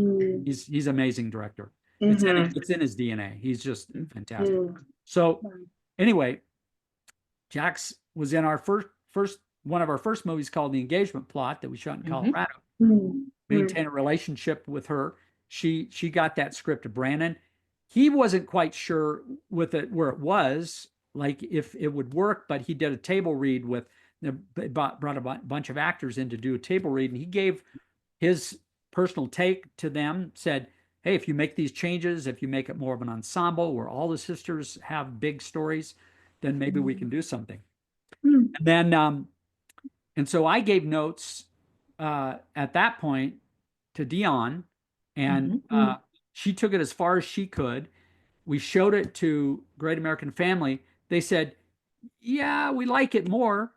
He's amazing director. It's in his DNA. He's just fantastic. So anyway, Jax was in our first one of our first movies called The Engagement Plot that we shot in Colorado. Maintain a relationship with her. She got that script to Brandon. He wasn't quite sure with it where it was, like if it would work, but he did a table read with, brought a bunch of actors in to do a table read, and he gave his personal take to them, said, hey, if you make these changes, if you make it more of an ensemble where all the sisters have big stories, then maybe we can do something. And then, and so I gave notes at that point to Dion, and she took it as far as she could. We showed it to Great American Family. They said, yeah, we like it more,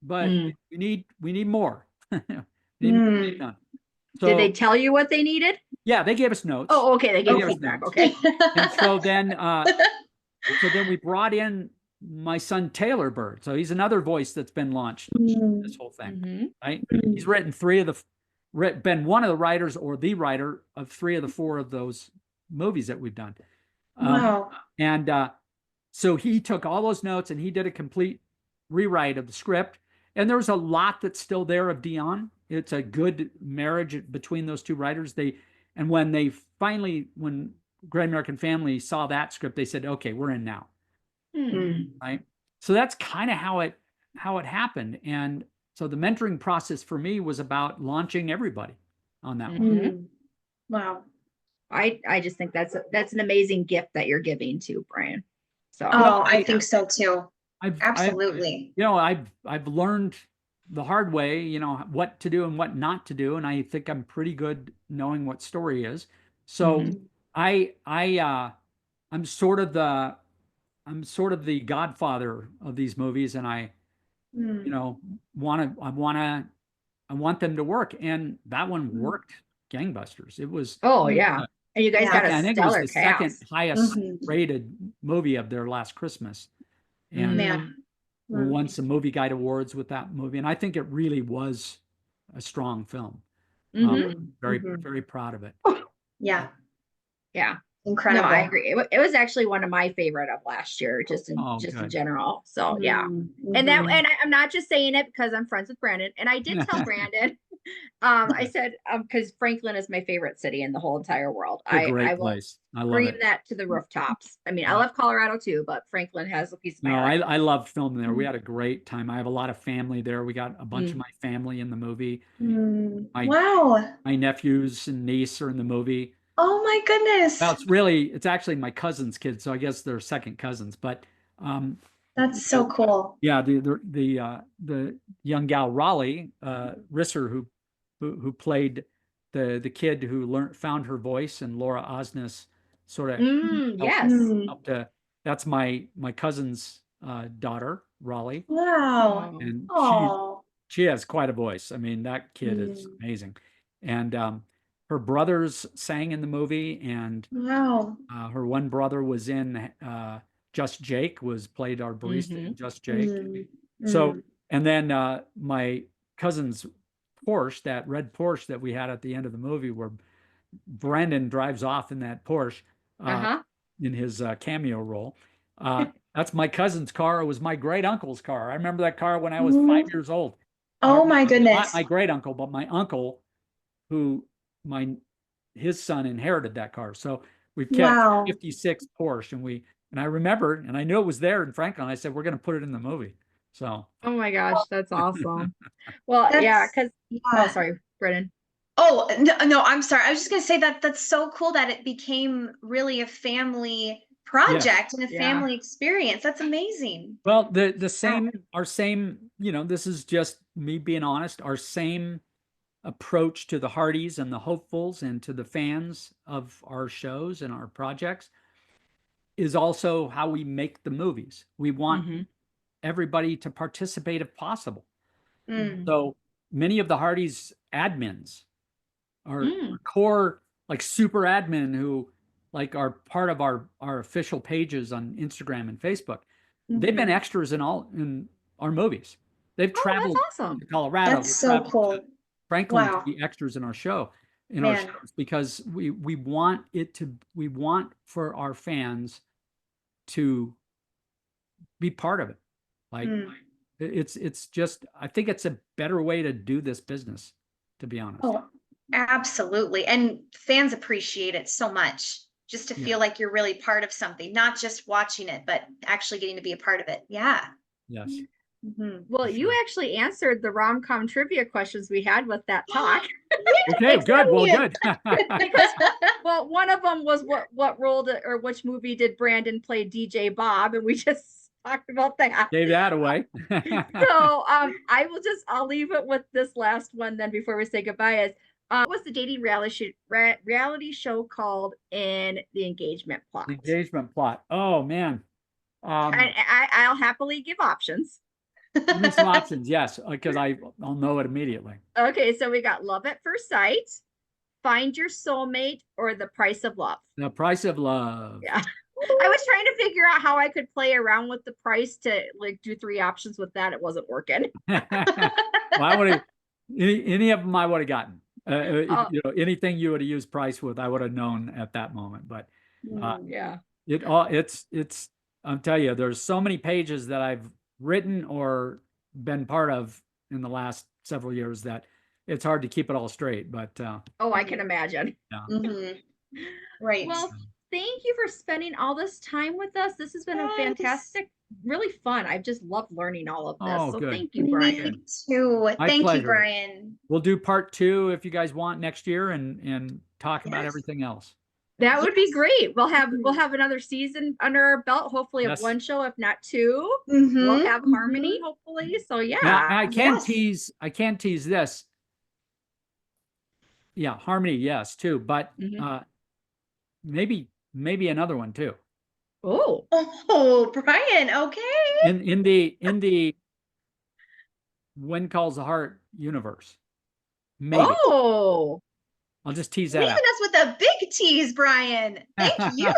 but we need more. So, did they tell you what they needed? Yeah, they gave us notes. Oh, okay. They gave feedback. Okay. And so then we brought in my son Taylor Bird. So he's another voice that's been launched in this whole thing. Right? He's written been one of the writers or the writer of 3 of the 4 of those movies that we've done. Wow. And so he took all those notes and he did a complete rewrite of the script. And there's a lot that's still there of Dion. It's a good marriage between those 2 writers. When Great American Family saw that script, they said, okay, we're in now. Right. So that's kind of how it happened. And so the mentoring process for me was about launching everybody on that one. Wow. I just think that's an amazing gift that you're giving to Brian. So I think so too. Absolutely. I've learned the hard way, what to do and what not to do, and I think I'm pretty good knowing what story is. So I'm sort of the godfather of these movies, and I want them to work, and that one worked gangbusters. It was and you guys got a I think it stellar was the cast. second highest rated movie of their last Christmas, and we won some Movie Guide awards with that movie, and I think it really was a strong film. Very very proud of it. Yeah. Incredible. No, I agree. It was actually one of my favorite of last year, just in general. So and I'm not just saying it because I'm friends with Brandon. And I did tell Brandon, I said, because Franklin is my favorite city in the whole entire world. I will place. I love scream it. that to the rooftops. I mean, I love Colorado too, but Franklin has a piece of my heart. I love filming there. We had a great time. I have a lot of family there. We got a bunch of my family in the movie. Wow. My nephews and niece are in the movie. Oh my goodness. Well, it's actually my cousin's kids, so I guess they're second cousins. But that's so cool. Yeah, the young gal Raleigh Risser, who played the kid who found her voice, and Laura Osnes sort of that's my cousin's daughter, Raleigh. Wow. And she has quite a voice. I mean, that kid is amazing. And her brothers sang in the movie, and her one brother was in Just Jake, played our barista in Just Jake. So, and then my cousin's Porsche, that red Porsche that we had at the end of the movie, where Brandon drives off in that Porsche in his cameo role. That's my cousin's car. It was my great uncle's car. I remember that car when I was 5 years old. Oh my goodness! Not my great uncle, but my uncle, his son inherited that car. So we've kept 56 Porsche, and I remember, and I knew it was there in Franklin. I said, we're going to put it in the movie. So. Oh my gosh, that's awesome. Well, because oh, sorry, Brennan. Oh no, I'm sorry. I was just going to say that's so cool that it became really a family project and a family experience. That's amazing. Well, our same, this is just me being honest. Our same approach to the Hardys and the hopefuls and to the fans of our shows and our projects is also how we make the movies. We want Mhm. everybody to participate if possible. Mm. So many of the Hardys admins are Mm. core, like super admin who like are part of our official pages on Instagram and Facebook. They've been extras in our movies. They've Oh, traveled that's awesome. to Colorado. That's They've so traveled to cool. Franklin Wow. to be extras in our show, our Man. shows, because we want we want for our fans to be part of it. Like Mm. it's just, I think it's a better way to do this business, to be honest. Oh, absolutely. And fans appreciate it so much, just to Yeah. feel like you're really part of something, not just watching it, but actually getting to be a part of it. Yeah. Yes. Mhm. Well, For you sure. actually answered the rom-com trivia questions we had with that talk. Okay, good. Well, Brilliant. good. Because, well, one of them was what role or which movie did Brandon play DJ Bob, and we just talked about that. Gave that away. So I'll leave it with this last one then before we say goodbye. Is what was the dating reality show called in the engagement plot? The engagement plot. Oh man. And I'll happily give options. Give me some options, yes, because I'll know it immediately. Okay, so we got Love at First Sight, Find Your Soulmate, or The Price of Love. The Price of Love. Yeah. I was trying to figure out how I could play around with the price to like do 3 options with that. It wasn't working. Well, I would have any of them I would have gotten. Anything you would have used price with, I would have known at that moment. But Yeah. it's I'll tell you, there's so many pages that I've written or been part of in the last several years that it's hard to keep it all straight. But Oh, I can imagine. yeah. Mhm. Right. Well, thank you for spending all this time with us. This has been a fantastic, really fun. I've just loved learning all of this. Oh, So good. thank you, Brian. Me too. My Thank you, pleasure. Brian. We'll do part 2 if you guys want next year and talk about Yes. everything else. That would be Yes. great. We'll have another season under our belt, hopefully of Yes. 1 show, if not 2. Mhm, We'll have mhm. harmony, hopefully. So yeah. Now, I can Yes. tease this. Yeah, harmony, yes, too, but Mhm. maybe another one too. Oh. Oh, Brian, okay. In the When Calls the Heart universe. Maybe. Oh. I'll just tease that Leaving out. us with a big tease, Brian. Thank you.